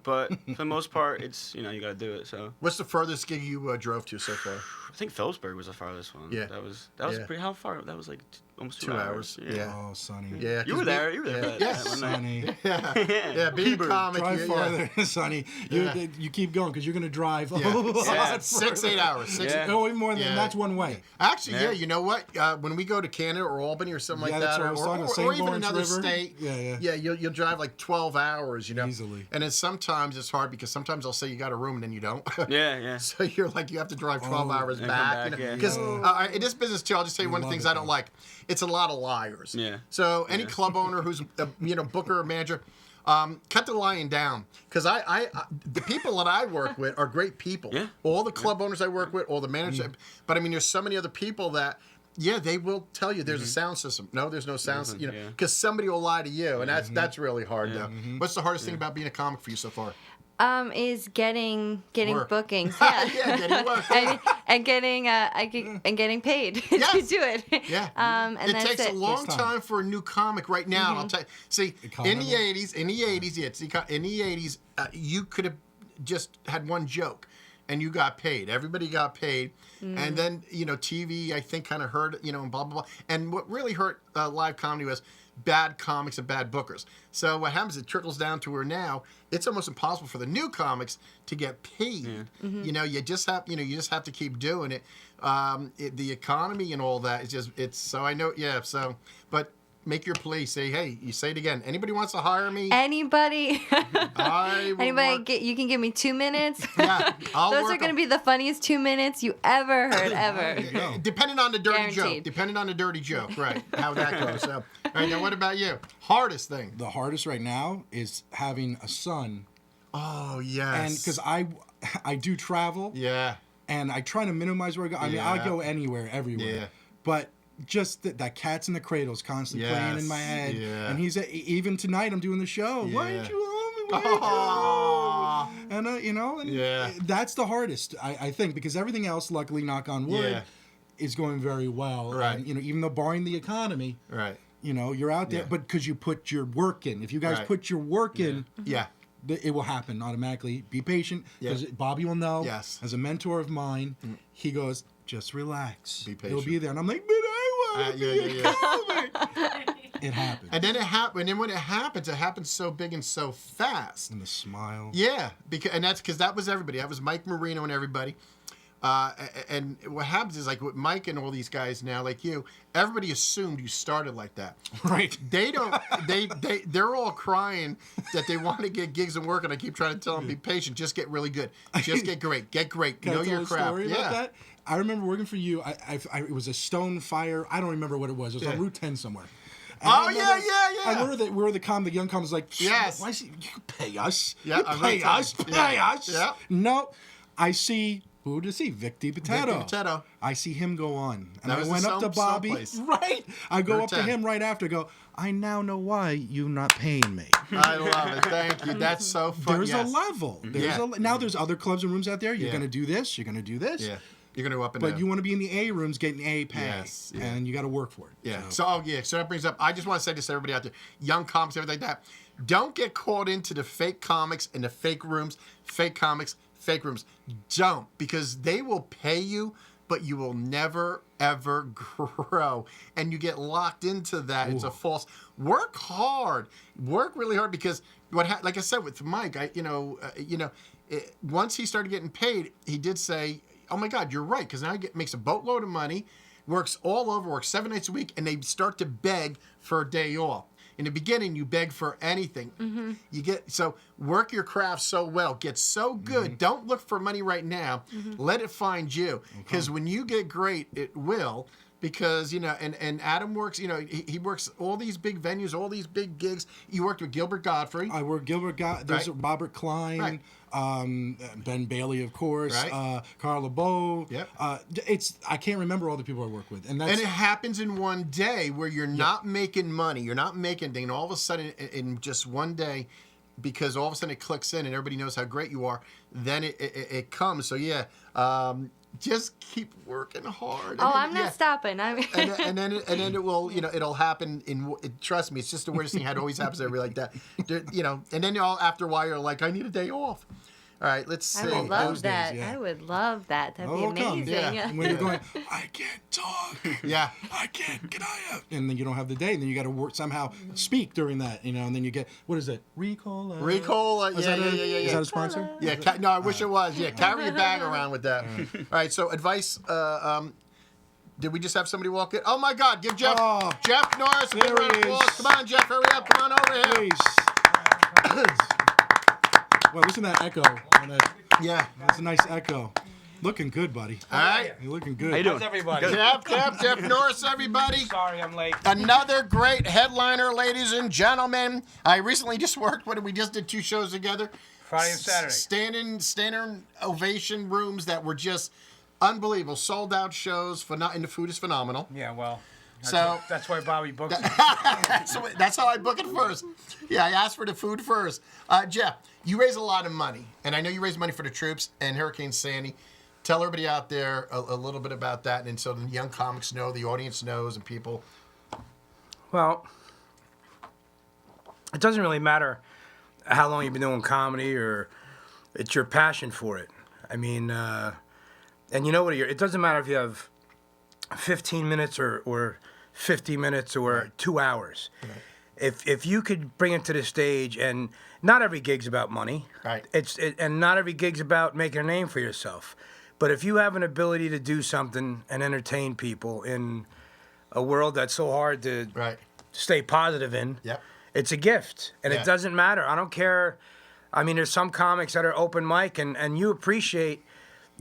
Speaker 2: But for the most part, it's you got to do it. So
Speaker 1: What's the furthest gig you drove to so far?
Speaker 2: I think Phillipsburg was the farthest one.
Speaker 1: Yeah.
Speaker 2: That was
Speaker 1: Yeah.
Speaker 2: pretty. How far? That was like almost
Speaker 1: 2 hours. Yeah.
Speaker 4: Oh, Sonny.
Speaker 1: Yeah.
Speaker 2: You were there. You were there.
Speaker 1: Yeah.
Speaker 2: that one night.
Speaker 4: Sonny.
Speaker 1: Yeah, being a comic,
Speaker 4: Drive
Speaker 1: yeah.
Speaker 4: farther, Sonny. You keep going because you're going to drive a lot
Speaker 2: Yeah.
Speaker 1: 6-8 hours.
Speaker 2: Yeah.
Speaker 4: Oh, even more than
Speaker 1: Yeah.
Speaker 4: that's one way.
Speaker 1: Actually,
Speaker 2: Yeah.
Speaker 1: you know what? When we go to Canada or Albany or something
Speaker 4: Yeah,
Speaker 1: like
Speaker 4: that's
Speaker 1: that,
Speaker 4: what I was talking about,
Speaker 1: or
Speaker 4: St.
Speaker 1: even
Speaker 4: Lawrence
Speaker 1: another
Speaker 4: River.
Speaker 1: state,
Speaker 4: Yeah.
Speaker 1: you'll drive like 12 hours,
Speaker 4: Easily.
Speaker 1: And then sometimes it's hard because sometimes they'll say you got a room and then you don't.
Speaker 2: Yeah.
Speaker 1: So you're like you have to drive 12 hours
Speaker 2: and
Speaker 1: back.
Speaker 2: come back, yeah.
Speaker 1: Because in this business too, I'll just tell you one of the
Speaker 4: Love
Speaker 1: things
Speaker 4: it,
Speaker 1: I don't
Speaker 4: though.
Speaker 1: like. It's a lot of liars.
Speaker 2: Yeah.
Speaker 1: So any club owner who's booker or manager, cut the lying down. Because the people that I work with are great people.
Speaker 2: Yeah.
Speaker 1: All the club owners I work with, all the managers. But I mean, there's so many other people that. Yeah, they will tell you there's a sound system. No, there's no sound system.
Speaker 2: Yeah.
Speaker 1: Because somebody will lie to you, and that's really hard. Though. What's the hardest thing about being a comic for you so far?
Speaker 3: Is getting
Speaker 1: Work.
Speaker 3: bookings. Yeah.
Speaker 1: Yeah, getting work.
Speaker 3: and getting paid to
Speaker 1: Yes.
Speaker 3: do it.
Speaker 1: Yeah.
Speaker 3: And
Speaker 1: it
Speaker 3: that's
Speaker 1: takes a long
Speaker 4: Takes time.
Speaker 1: time for a new comic right now. I'll tell you. See, in the
Speaker 4: Economy.
Speaker 1: 80s, in the 80s, you could have just had one joke and you got paid. Everybody got paid. And then, TV, I think, kind of hurt, and blah, blah, blah. And what really hurt live comedy was bad comics and bad bookers. So what happens, it trickles down to where now it's almost impossible for the new comics to get paid. You just have to keep doing it. The economy and all that is just, so I know, but make your plea. Say, hey, you say it again. Anybody wants to hire me?
Speaker 3: Anybody?
Speaker 1: I will work.
Speaker 3: You can give me 2 minutes?
Speaker 1: Yeah, I'll
Speaker 3: Those
Speaker 1: work
Speaker 3: are going to
Speaker 1: on-
Speaker 3: be the funniest 2 minutes you ever heard, ever.
Speaker 4: Go.
Speaker 1: Depending on the dirty joke.
Speaker 3: Guaranteed.
Speaker 1: Depending on the dirty joke, right? How that goes. So, all right, now what about you? Hardest thing.
Speaker 4: The hardest right now is having a son,
Speaker 1: Oh yes.
Speaker 4: and because I do travel,
Speaker 1: yeah,
Speaker 4: and I try to minimize where I go. I mean, I
Speaker 1: Yeah.
Speaker 4: go anywhere, everywhere.
Speaker 1: Yeah.
Speaker 4: But just that Cat's in the Cradle is constantly playing in my
Speaker 1: Yes,
Speaker 4: head.
Speaker 1: yeah.
Speaker 4: And he's even tonight I'm doing the show. Why
Speaker 1: Yeah.
Speaker 4: aren't you on me? Why aren't you on me? And
Speaker 1: Yeah.
Speaker 4: that's the hardest, I think, because everything else, luckily, knock on wood,
Speaker 1: Yeah.
Speaker 4: is going very well.
Speaker 1: Right.
Speaker 4: And, even though barring the economy,
Speaker 1: right.
Speaker 4: you're out there,
Speaker 1: Yeah.
Speaker 4: but because you put your work in. If you guys
Speaker 1: Right.
Speaker 4: put your work in,
Speaker 1: Yeah.
Speaker 4: it will happen automatically. Be patient, because Bobby will know.
Speaker 1: Yes.
Speaker 4: As a mentor of mine, he goes, just relax.
Speaker 1: Be
Speaker 4: He'll
Speaker 1: patient.
Speaker 4: be there. And I'm like, but I want to be a comic. It happens.
Speaker 1: And then it happened. And when it happens so big and so fast.
Speaker 4: And the smile.
Speaker 1: Yeah, because that was everybody. That was Mike Marino and everybody. And what happens is, like with Mike and all these guys now, like you, everybody assumed you started like that.
Speaker 4: Right.
Speaker 1: They don't. They're all crying that they want to get gigs and work, and I keep trying to tell them, be patient, just get really good, just get great,
Speaker 4: Can
Speaker 1: know
Speaker 4: I tell
Speaker 1: your
Speaker 4: a
Speaker 1: crap.
Speaker 4: story about that? I remember working for you. It was a Stone Fire. I don't remember what it was. It was on Route 10 somewhere. And
Speaker 1: Oh,
Speaker 4: I remember-
Speaker 1: yeah.
Speaker 4: And we were the young comics like,
Speaker 1: Yes.
Speaker 4: why is you pay us?
Speaker 1: Yeah,
Speaker 4: You
Speaker 1: I'm
Speaker 4: pay
Speaker 1: gonna
Speaker 4: us.
Speaker 1: tell you.
Speaker 4: Pay
Speaker 1: Yeah.
Speaker 4: us.
Speaker 1: Yeah.
Speaker 4: No, I see. Who to see? Vic DiPotato.
Speaker 1: DiPotato.
Speaker 4: I see him go on, and
Speaker 1: That
Speaker 4: I
Speaker 1: was
Speaker 4: went
Speaker 1: the
Speaker 4: up to
Speaker 1: Stone
Speaker 4: Bobby.
Speaker 1: place.
Speaker 4: Right. I go
Speaker 1: Route
Speaker 4: up to
Speaker 1: 10.
Speaker 4: him right after. Go. I now know why you're not paying me.
Speaker 1: I love it. Thank you. That's so fun.
Speaker 4: There's
Speaker 1: yes.
Speaker 4: a level.
Speaker 1: Yeah.
Speaker 4: Now there's other clubs and rooms out there. You're
Speaker 1: Yeah.
Speaker 4: gonna do this. You're gonna do this.
Speaker 1: Yeah, you're gonna go up and
Speaker 4: But
Speaker 1: down.
Speaker 4: you want to be in the A rooms getting A pay.
Speaker 1: Yes, yeah.
Speaker 4: And you got to work for it.
Speaker 1: Yeah. So that brings up. I just want to say this to everybody out there, young comics, everything like that. Don't get caught into the fake comics and the fake rooms, fake comics, fake rooms. Don't, because they will pay you, but you will never ever grow, and you get locked into that. It's a false. Work hard. Work really hard, because like I said with Mike, once he started getting paid, he did say, "Oh my God, you're right," because now he makes a boatload of money. Works all over, works 7 nights a week, and they start to beg for a day off. In the beginning, you beg for anything. You work your craft so well, get so good. Don't look for money right now. Let it find you, because when you get great, it will. Because and Adam works. He works all these big venues, all these big gigs. You worked with Gilbert Godfrey.
Speaker 4: I work Gilbert. There's
Speaker 1: Right.
Speaker 4: Robert Klein.
Speaker 1: Right.
Speaker 4: Ben Bailey, of course.
Speaker 1: Right.
Speaker 4: Carla Bow.
Speaker 1: Yep.
Speaker 4: I can't remember all the people I work with, and
Speaker 1: And it happens in one day where you're not making money, you're not making anything, and all of a sudden, in just one day, because all of a sudden it clicks in and everybody knows how great you are, then it comes. So yeah, just keep working hard.
Speaker 3: Oh, I'm not stopping.
Speaker 1: and then it will, it'll happen. Trust me, it's just the weirdest thing. How it always happens every like that, And then after a while you're like, I need a day off. All right, let's see.
Speaker 3: I would love
Speaker 4: Those
Speaker 3: that.
Speaker 4: days, yeah.
Speaker 3: I would love that. That'd be
Speaker 4: Oh, come,
Speaker 3: amazing.
Speaker 1: yeah.
Speaker 4: And when you're going, I can't talk.
Speaker 1: Yeah.
Speaker 4: I can't. Can I have? And then you don't have the day, and then you got to work somehow speak during that, and then you get what is it? Ricola.
Speaker 1: Ricola.
Speaker 4: Is
Speaker 1: Yeah.
Speaker 4: Is that a sponsor?
Speaker 1: Yeah. No, I wish it was. Yeah. Carry your bag around with that. All right. So advice. Did we just have somebody walk in? Oh my God! Give Jeff Norris a big
Speaker 4: There
Speaker 1: round of
Speaker 4: he
Speaker 1: applause.
Speaker 4: is.
Speaker 1: Come on, Jeff. Hurry up. Come on over here.
Speaker 4: Please. Well, listen to that echo.
Speaker 1: Yeah.
Speaker 4: That's a nice echo. Looking good, buddy.
Speaker 1: All right.
Speaker 4: You're looking good.
Speaker 2: How you doing?
Speaker 5: How's everybody?
Speaker 1: Jeff Norris, everybody.
Speaker 5: Sorry, I'm late.
Speaker 1: Another great headliner, ladies and gentlemen. I recently just worked. We just did 2 shows together.
Speaker 5: Friday and Saturday.
Speaker 1: Standing ovation rooms that were just unbelievable. Sold out shows. And the food is phenomenal.
Speaker 5: Yeah, well, that's why Bobby booked it.
Speaker 1: That's how I book it first. Yeah, I asked for the food first. Jeff, you raise a lot of money, and I know you raise money for the troops and Hurricane Sandy. Tell everybody out there a little bit about that, and so the young comics know, the audience knows, and people.
Speaker 5: Well, it doesn't really matter how long you've been doing comedy, or it's your passion for it. I mean, and you know what? It doesn't matter if you have 15 minutes or 50 minutes or 2 hours. Right. If you could bring it to the stage, and not every gig's about money.
Speaker 1: Right.
Speaker 5: And not every gig's about making a name for yourself. But if you have an ability to do something and entertain people in a world that's so hard to stay positive in, it's a gift. And it doesn't matter. I don't care. I mean, there's some comics that are open mic, and you appreciate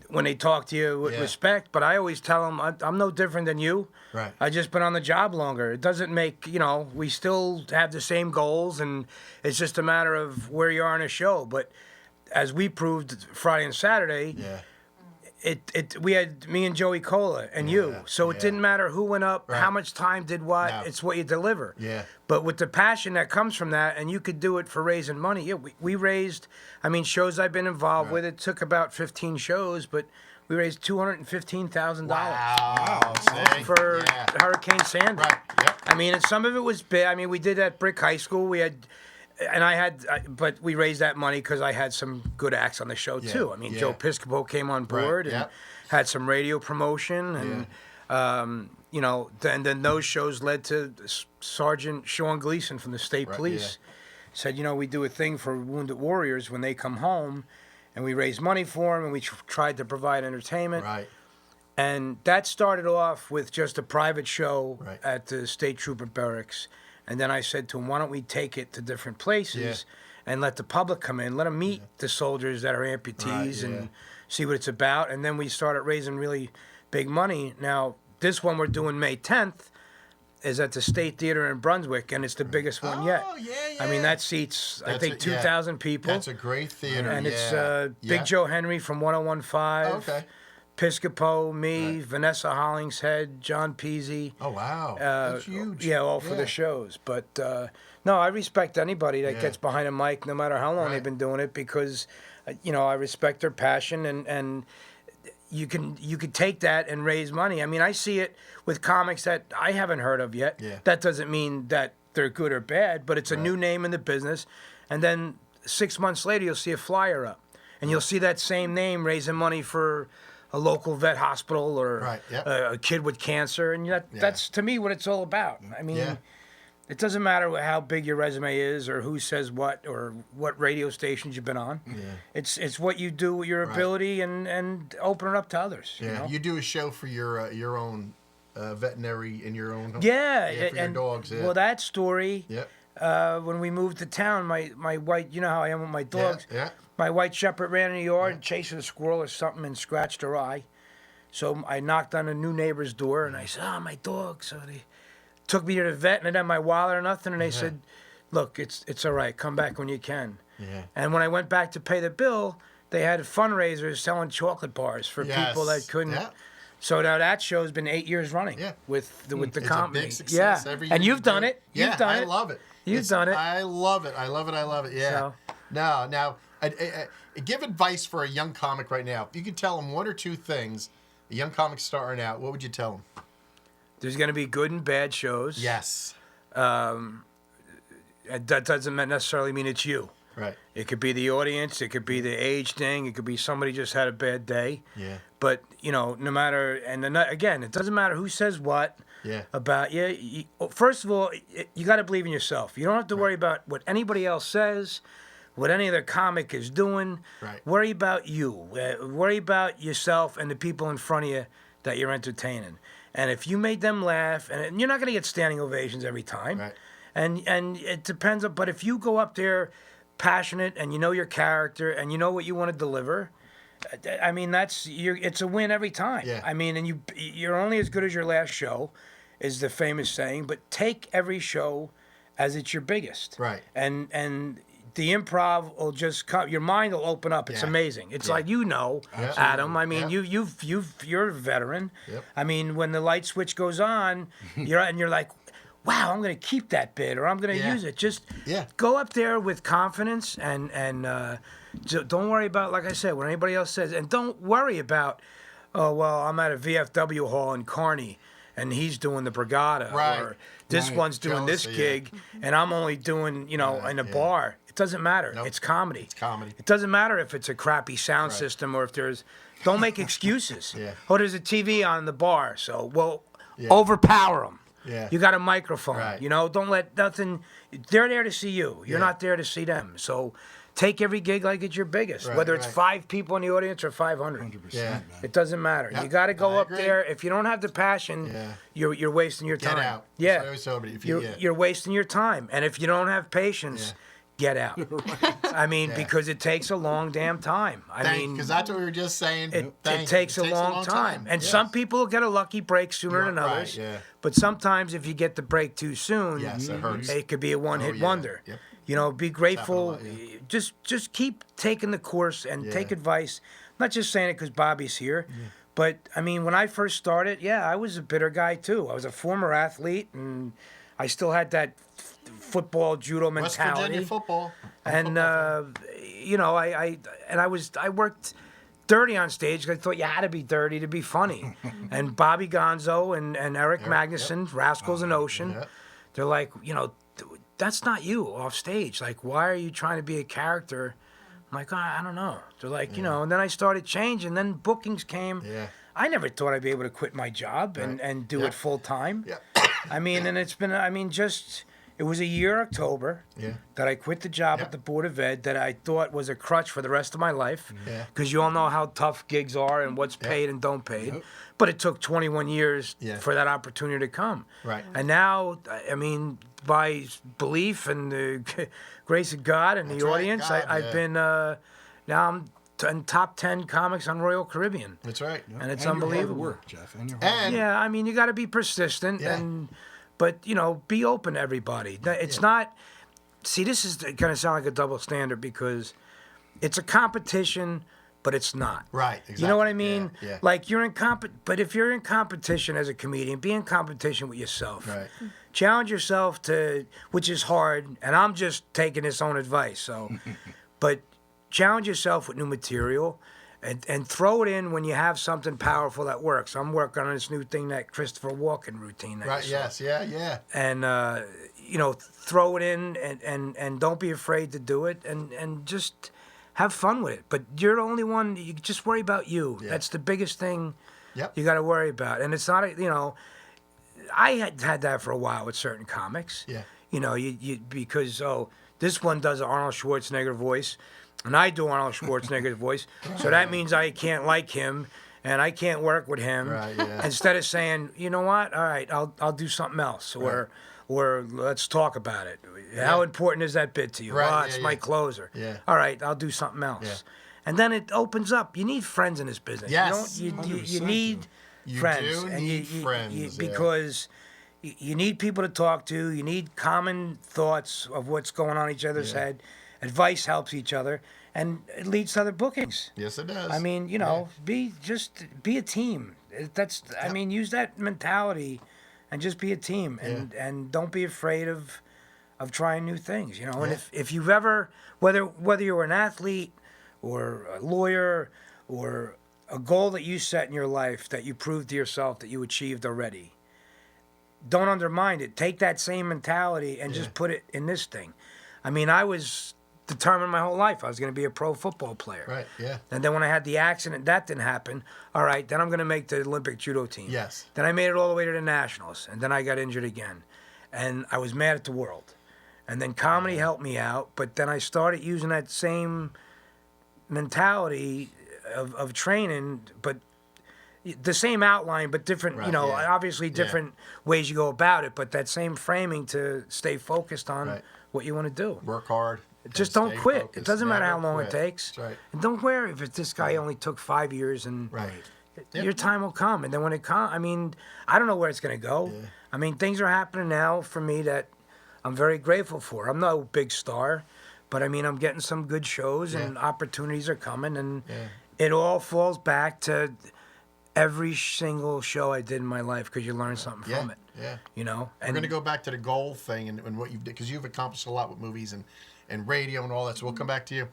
Speaker 5: when they talk to you with respect, but I always tell them, I'm no different than you.
Speaker 1: Right.
Speaker 5: I just been on the job longer. It doesn't make, we still have the same goals, and it's just a matter of where you are in a show. But as we proved Friday and Saturday, we had me and Joey Cola and you. So it didn't matter who went up, how much time did what. No. It's what you deliver. Yeah. But with the passion that comes from that, and you could do it for raising money. Yeah, we raised, shows I've been involved with, it took about 15 shows, but we raised $215,000 for Hurricane Sandy. Right. Yep. And some of it was big. We did at Brick High School. We had, but we raised that money because I had some good acts on the show too. Joe Piscopo came on board and had some radio promotion, and then those shows led to Sergeant Sean Gleason from the state police. Said, we do a thing for wounded warriors when they come home, and we raise money for them, and we tried to provide entertainment. Right. And that started off with just a private show at the State Trooper Barracks. And then I said to him, why don't we take it to different places and let the public come in, let them meet the soldiers that are amputees and see what it's about. And then we started raising really big money. Now, this one we're doing May 10th is at the State Theater in Brunswick, and it's the biggest one yet.
Speaker 1: Oh, yeah.
Speaker 5: That seats, I think, 2,000 people.
Speaker 1: That's a great theater,
Speaker 5: and it's Big Joe Henry from 1015. Okay. Piscopo, me, Vanessa Hollingshead, John Peasy.
Speaker 1: Oh, wow. That's huge.
Speaker 5: Yeah, all for the shows. But, no, I respect anybody that gets behind a mic, no matter how long they've been doing it, because, I respect their passion, and you could take that and raise money. I see it with comics that I haven't heard of yet. Yeah. That doesn't mean that they're good or bad, but it's a new name in the business. And then 6 months later, you'll see a flyer up, and you'll see that same name raising money for a local vet hospital or a kid with cancer, and that's to me what it's all about. It doesn't matter how big your resume is or who says what or what radio stations you've been on. Yeah. It's what you do with your ability and open it up to others. Yeah,
Speaker 1: you do a show for your own veterinary in your own
Speaker 5: for
Speaker 1: your dogs. Yeah.
Speaker 5: Well, that story. Yeah. When we moved to town, my white, you know how I am with my dogs. Yeah. My white shepherd ran in the yard chasing a squirrel or something and scratched her eye. So I knocked on a new neighbor's door and I said, my dog. So they took me to the vet and I didn't have my wallet or nothing. And they said, look, it's all right. Come back when you can. Yeah. And when I went back to pay the bill, they had fundraisers selling chocolate bars for people that couldn't. Yeah. So now that show's been 8 years running with the company.
Speaker 1: It's a big success.
Speaker 5: Every year and you've done it. You've done it.
Speaker 1: I love it.
Speaker 5: You've done it.
Speaker 1: I love it. I love it. I love it. Yeah.
Speaker 5: So,
Speaker 1: No. Now, give advice for a young comic right now. If you could tell them one or two things, a young comic starting out, what would you tell them?
Speaker 5: There's going to be good and bad shows.
Speaker 1: Yes.
Speaker 5: That doesn't necessarily mean it's you.
Speaker 1: Right.
Speaker 5: It could be the audience. It could be the age thing. It could be somebody just had a bad day.
Speaker 1: Yeah.
Speaker 5: But, no matter, and then, again, it doesn't matter who says what about you. First of all, you got to believe in yourself. You don't have to worry about what anybody else says, what any other comic is doing.
Speaker 1: Right.
Speaker 5: Worry about you. Worry about yourself and the people in front of you that you're entertaining. And if you made them laugh, and you're not going to get standing ovations every time.
Speaker 1: Right.
Speaker 5: And it depends on, but if you go up there passionate and you know your character and you know what you want to deliver, I mean, it's a win every time.
Speaker 1: Yeah.
Speaker 5: I mean, and you're only as good as your last show, is the famous saying, but take every show as it's your biggest.
Speaker 1: Right.
Speaker 5: And the improv will just come, your mind will open up. It's amazing. It's like, Adam, I mean, you're a veteran.
Speaker 1: Yep.
Speaker 5: I mean, when the light switch goes on, you're like, wow, I'm going to keep that bit, or I'm going to use it. Just go up there with confidence and don't worry about, like I said, what anybody else says. And don't worry about, oh, well, I'm at a VFW hall in Kearney, and he's doing the Brigada.
Speaker 1: Right.
Speaker 5: Or this one's doing this gig, and I'm only doing, in a bar. It doesn't matter.
Speaker 1: Nope.
Speaker 5: It's comedy.
Speaker 1: It's comedy.
Speaker 5: It doesn't matter if it's a crappy sound system or if there's... Don't make excuses. Oh, there's a TV on the bar, so, overpower them.
Speaker 1: Yeah.
Speaker 5: You got a microphone.
Speaker 1: Right.
Speaker 5: Don't let nothing... They're there to see you. You're not there to see them. So take every gig like it's your biggest,
Speaker 1: Right,
Speaker 5: whether it's
Speaker 1: right.
Speaker 5: 5 people in the audience or 500.
Speaker 4: 100%,
Speaker 1: Yeah.
Speaker 4: man.
Speaker 5: It doesn't matter.
Speaker 1: Yep,
Speaker 5: You got to go
Speaker 1: I
Speaker 5: up
Speaker 1: agree.
Speaker 5: there. If you don't have the passion, you're wasting your
Speaker 1: Get
Speaker 5: time.
Speaker 1: out.
Speaker 5: Yeah.
Speaker 1: That's what I always tell everybody. If you-
Speaker 5: You're wasting your time. And if you don't have patience, get out. I mean, because it takes a long damn time. I mean,
Speaker 1: because that's what we were just saying.
Speaker 5: it takes a long time. And
Speaker 1: Yes.
Speaker 5: some people get a lucky break sooner than
Speaker 1: Right,
Speaker 5: others.
Speaker 1: yeah.
Speaker 5: But sometimes if you get the break too soon,
Speaker 1: Yes, it hurts.
Speaker 5: it could be a one-hit
Speaker 1: yeah.
Speaker 5: wonder.
Speaker 1: Yep.
Speaker 5: Be grateful.
Speaker 1: Happened a lot,
Speaker 5: Just keep taking the course and take
Speaker 1: Yeah.
Speaker 5: advice. I'm not just saying it because Bobby's here. But, I mean, when I first started, I was a bitter guy, too. I was a former athlete, and I still had that football, judo
Speaker 1: West
Speaker 5: mentality.
Speaker 1: Virginia football.
Speaker 5: And I worked dirty on stage because I thought you had to be dirty to be funny. And Bobby Gonzo and Eric Magnuson, Rascals in Ocean, they're like, that's not you off stage. Like, why are you trying to be a character? I'm like, I don't know. They're like, and then I started changing. Then bookings came.
Speaker 1: Yeah.
Speaker 5: I never thought I'd be able to quit my job and do it full time.
Speaker 1: Yeah.
Speaker 5: I mean, and it's been, it was a year October that I quit the job at the Board of Ed that I thought was a crutch for the rest of my life.
Speaker 1: Yeah.
Speaker 5: Because you all know how tough gigs are and what's paid and don't paid. But it took 21 years for that opportunity to come.
Speaker 1: Right.
Speaker 5: And now, I mean, by belief and the grace of God and
Speaker 1: That's
Speaker 5: the
Speaker 1: right,
Speaker 5: audience,
Speaker 1: God,
Speaker 5: I've been, now I'm in top 10 comics on Royal Caribbean.
Speaker 1: That's right.
Speaker 5: And it's
Speaker 4: Your
Speaker 5: unbelievable.
Speaker 4: hard work, Jeff. And your hard
Speaker 1: And
Speaker 5: Yeah, I mean, you got to be persistent,
Speaker 1: Yeah.
Speaker 5: but be open to everybody. It's not. See, this is going to sound like a double standard because it's a competition, but it's not.
Speaker 1: Right, exactly.
Speaker 5: You know what I mean?
Speaker 1: Yeah.
Speaker 5: Like but if you're in competition as a comedian, be in competition with yourself.
Speaker 1: Right.
Speaker 5: Challenge yourself which is hard, and I'm just taking this own advice. So, but challenge yourself with new material. And throw it in when you have something powerful that works. I'm working on this new thing, that Christopher Walken routine. That
Speaker 1: Right.
Speaker 5: you saw.
Speaker 1: Yes. Yeah.
Speaker 5: And throw it in and don't be afraid to do it and just have fun with it. But you're the only one. You just worry about you.
Speaker 1: Yeah.
Speaker 5: That's the biggest thing.
Speaker 1: Yep.
Speaker 5: You got to worry about. And it's not I had that for a while with certain comics.
Speaker 1: Yeah.
Speaker 5: You because this one does an Arnold Schwarzenegger voice. And I do Arnold Schwarzenegger's voice, so that means I can't like him, and I can't work with him.
Speaker 1: Right, yeah.
Speaker 5: Instead of saying, you know what, all right, I'll do something else, or let's talk about it. How important is that bit to you?
Speaker 1: Right,
Speaker 5: It's
Speaker 1: yeah,
Speaker 5: my
Speaker 1: yeah.
Speaker 5: closer.
Speaker 1: Yeah.
Speaker 5: All right, I'll do something else.
Speaker 1: Yeah.
Speaker 5: And then it opens up. You need friends in this business.
Speaker 1: Yes.
Speaker 5: You
Speaker 4: 100%
Speaker 5: need
Speaker 1: You
Speaker 5: friends.
Speaker 1: do
Speaker 5: and
Speaker 1: need friends, yeah.
Speaker 5: because you need people to talk to. You need common thoughts of what's going on in each other's head. Advice helps each other, and it leads to other bookings.
Speaker 1: Yes, it does.
Speaker 5: I mean, be a team. Use that mentality, and just be a team, and don't be afraid of of trying new things, you know. And
Speaker 1: Yeah.
Speaker 5: if you've ever, whether you're an athlete or a lawyer or a goal that you set in your life that you proved to yourself that you achieved already, don't undermine it. Take that same mentality and just put it in this thing. I mean, I was determined my whole life I was going to be a pro football player.
Speaker 1: Right, yeah.
Speaker 5: And then when I had the accident, that didn't happen. All right, then I'm going to make the Olympic judo team.
Speaker 1: Yes.
Speaker 5: Then I made it all the way to the nationals, and then I got injured again. And I was mad at the world. And then comedy helped me out, but then I started using that same mentality of training, but the same outline, but different,
Speaker 1: Right,
Speaker 5: you know,
Speaker 1: yeah.
Speaker 5: obviously different ways you go about it, but that same framing to stay focused on
Speaker 1: Right.
Speaker 5: what you want to do.
Speaker 1: Work hard.
Speaker 5: Just
Speaker 1: and
Speaker 5: don't
Speaker 1: stay
Speaker 5: quit.
Speaker 1: focused.
Speaker 5: It doesn't matter how
Speaker 1: Never
Speaker 5: long
Speaker 1: quit.
Speaker 5: it takes.
Speaker 1: That's right.
Speaker 5: And don't worry if this guy only took 5 years and
Speaker 1: Right.
Speaker 5: your time will come. And then when it comes, I mean, I don't know where it's going to go.
Speaker 1: Yeah.
Speaker 5: I mean, things are happening now for me that I'm very grateful for. I'm no big star, but I mean, I'm getting some good shows and opportunities are coming. And it all falls back to every single show I did in my life because you learn something
Speaker 1: Yeah,
Speaker 5: from it.
Speaker 1: yeah.
Speaker 5: You know?
Speaker 1: We're going to go back to the goal thing and what you've did, because you've accomplished a lot with movies and radio and all that, so we'll come back to you.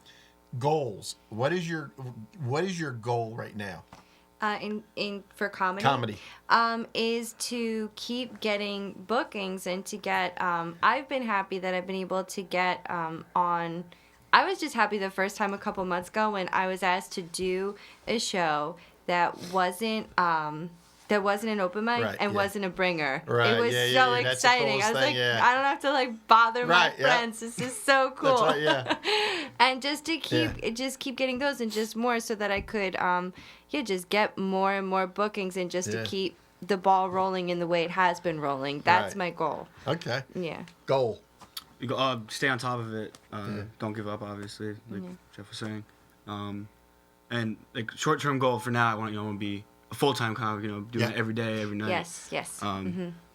Speaker 1: Goals. What is your goal right now?
Speaker 3: In for comedy.
Speaker 1: Comedy.
Speaker 3: Is to keep getting bookings and to get. I've been happy that I've been able to get on. I was just happy the first time a couple months ago when I was asked to do a show that wasn't an open mic
Speaker 1: Right,
Speaker 3: and
Speaker 1: yeah.
Speaker 3: wasn't a bringer.
Speaker 1: Right,
Speaker 3: It was
Speaker 1: yeah,
Speaker 3: so
Speaker 1: yeah, that's the
Speaker 3: exciting.
Speaker 1: coolest
Speaker 3: I was
Speaker 1: thing,
Speaker 3: like,
Speaker 1: yeah.
Speaker 3: I don't have to like bother
Speaker 1: Right,
Speaker 3: my
Speaker 1: yeah.
Speaker 3: friends. This is so cool.
Speaker 1: That's right, yeah.
Speaker 3: And just to keep getting those and just more so that I could just get more and more bookings and just
Speaker 1: Yeah.
Speaker 3: to keep the ball rolling in the way it has been rolling. That's
Speaker 1: Right.
Speaker 3: my goal.
Speaker 1: Okay.
Speaker 3: Yeah.
Speaker 1: Goal.
Speaker 2: You go, stay on top of it. Don't give up, obviously, like Jeff was saying. And like short-term goal for now, I want to be a full-time comic. Doing it every day, every night.
Speaker 3: Yes.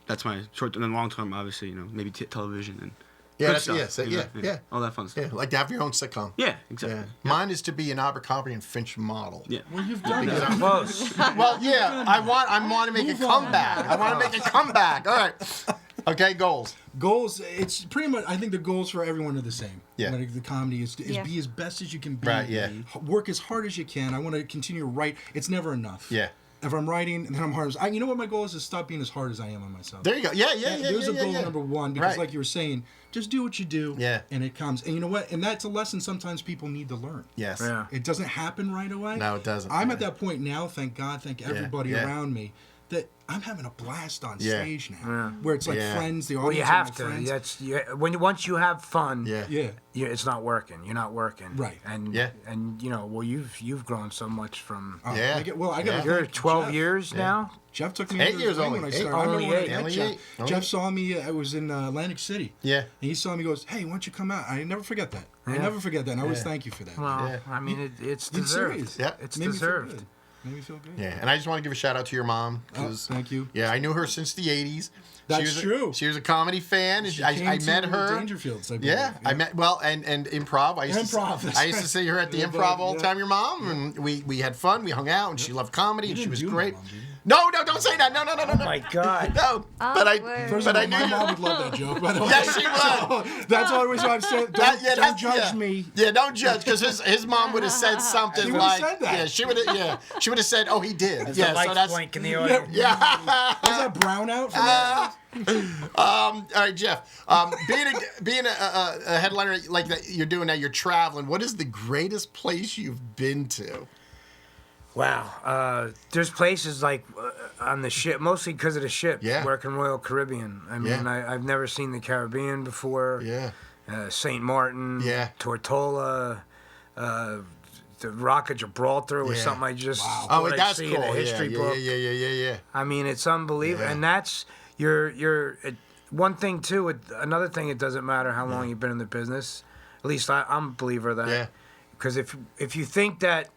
Speaker 2: That's my short. And then long-term, obviously, maybe television and
Speaker 1: Yeah,
Speaker 2: good
Speaker 1: that's,
Speaker 2: stuff,
Speaker 1: yeah, so,
Speaker 2: you know,
Speaker 1: yeah.
Speaker 2: all that fun
Speaker 1: Yeah,
Speaker 2: stuff.
Speaker 1: like to have your own sitcom.
Speaker 2: Yeah, exactly.
Speaker 1: Yeah. Mine is to be an Abercrombie and Finch model.
Speaker 2: Yeah.
Speaker 4: Well, you've done that.
Speaker 5: Close.
Speaker 1: Well, yeah, I want to make a comeback. I want to make a comeback. All right. Okay, goals.
Speaker 4: Goals, it's pretty much, I think the goals for everyone are the same.
Speaker 1: Yeah.
Speaker 4: Like the comedy is
Speaker 3: Yeah.
Speaker 4: be as best as you can be.
Speaker 1: Right, yeah.
Speaker 4: Work as hard as you can. I want to continue to write. It's never enough.
Speaker 1: Yeah.
Speaker 4: If I'm writing and then I'm hard as, you know what my goal is? To stop being as hard as I am on myself.
Speaker 1: There you go. Yeah.
Speaker 4: There's a goal
Speaker 1: yeah.
Speaker 4: number one because,
Speaker 1: Right.
Speaker 4: like you were saying, just do what you do.
Speaker 1: Yeah.
Speaker 4: And it comes. And you know what? And that's a lesson sometimes people need to learn.
Speaker 1: Yes.
Speaker 5: Yeah.
Speaker 4: It doesn't happen right away.
Speaker 1: No, it doesn't.
Speaker 4: I'm
Speaker 1: Yeah.
Speaker 4: at that point now, thank God, thank everybody
Speaker 1: yeah.
Speaker 4: around me, that I'm having a blast on
Speaker 1: Yeah.
Speaker 4: stage now. Where it's like
Speaker 1: Yeah.
Speaker 4: friends, the
Speaker 5: Well,
Speaker 4: audience
Speaker 5: you
Speaker 4: are
Speaker 5: have
Speaker 4: my
Speaker 5: to.
Speaker 4: friends.
Speaker 5: Once you have fun,
Speaker 1: Yeah.
Speaker 4: Yeah.
Speaker 5: it's not working. You're not working.
Speaker 4: Right.
Speaker 5: And
Speaker 1: Yeah.
Speaker 5: and you've grown so much from.
Speaker 1: Yeah.
Speaker 4: I got
Speaker 1: Yeah.
Speaker 4: to
Speaker 5: You're
Speaker 4: thank
Speaker 5: 12
Speaker 4: Jeff.
Speaker 5: years now.
Speaker 4: Jeff took me
Speaker 1: 8
Speaker 4: under his
Speaker 1: years
Speaker 4: wing
Speaker 1: only.
Speaker 4: when I
Speaker 1: Eight.
Speaker 4: started. I remember when I
Speaker 5: Only
Speaker 4: met
Speaker 1: eight.
Speaker 4: Jeff.
Speaker 1: Only
Speaker 4: Jeff
Speaker 1: eight.
Speaker 4: saw me. I was in Atlantic City.
Speaker 1: Yeah.
Speaker 4: And he saw me. He goes, "Hey, why don't you come out?" I never forget that. I
Speaker 5: Yeah.
Speaker 4: never forget that. And I always
Speaker 1: Yeah.
Speaker 4: thank you for that.
Speaker 5: Well,
Speaker 1: Yeah.
Speaker 5: I mean, it's
Speaker 4: It's
Speaker 5: deserved.
Speaker 4: serious.
Speaker 1: Yeah.
Speaker 5: It's
Speaker 4: Made me feel
Speaker 5: deserved.
Speaker 4: good. Made me feel good.
Speaker 1: Yeah. And I just want to give a shout out to your mom.
Speaker 4: Oh,
Speaker 1: 'Cause,
Speaker 4: thank you.
Speaker 1: Yeah, I knew her since the 80s.
Speaker 4: That's true.
Speaker 1: She was a comedy fan.
Speaker 4: She
Speaker 1: I
Speaker 4: came
Speaker 1: met
Speaker 4: to
Speaker 1: her.
Speaker 4: Dangerfields, I believe.
Speaker 1: Yeah, I met and improv. I used
Speaker 4: Improv,
Speaker 1: To,
Speaker 4: that's
Speaker 1: I used to
Speaker 4: right.
Speaker 1: see her at the
Speaker 4: Yeah,
Speaker 1: improv all the
Speaker 4: yeah.
Speaker 1: time. Your mom and we had fun. We hung out and she loved comedy and she
Speaker 4: didn't
Speaker 1: was
Speaker 4: do my
Speaker 1: great.
Speaker 4: mom, did you?
Speaker 1: No, don't say that. No.
Speaker 5: Oh my God.
Speaker 1: No, but I.
Speaker 3: Awkward.
Speaker 4: First
Speaker 1: But
Speaker 4: of
Speaker 1: I
Speaker 4: all, my
Speaker 1: knew.
Speaker 4: mom would love that joke, by the way.
Speaker 1: Yes, she would.
Speaker 4: That's the only reason I'm saying, don't judge me.
Speaker 1: Yeah, don't judge because his mom would have said something
Speaker 4: She would've
Speaker 1: like,
Speaker 4: said that.
Speaker 1: yeah, she would have, she would have said, oh, he did.
Speaker 5: There's
Speaker 1: Yeah,
Speaker 5: a light
Speaker 1: so that's,
Speaker 5: blank in the audience.
Speaker 1: yeah.
Speaker 4: Is that brown out for that?
Speaker 1: All right, Jeff. Being a headliner like that you're doing now, you're traveling. What is the greatest place you've been to?
Speaker 5: Wow. There's places like on the ship, mostly because of the ship.
Speaker 1: Yeah.
Speaker 5: Working Royal Caribbean. I mean,
Speaker 1: Yeah.
Speaker 5: I've never seen the Caribbean before.
Speaker 1: Yeah.
Speaker 5: St. Martin.
Speaker 1: Yeah.
Speaker 5: Tortola. The Rock of Gibraltar was
Speaker 1: Yeah.
Speaker 5: something I just
Speaker 1: Oh,
Speaker 5: thought I'd
Speaker 1: that's
Speaker 5: see
Speaker 1: cool.
Speaker 5: in a history book.
Speaker 1: Yeah.
Speaker 5: I mean, it's unbelievable,
Speaker 1: Yeah.
Speaker 5: and that's one thing too. Another thing, it doesn't matter how long you've been in the business. At least I'm a believer of that.
Speaker 1: Yeah.
Speaker 5: Because if you think that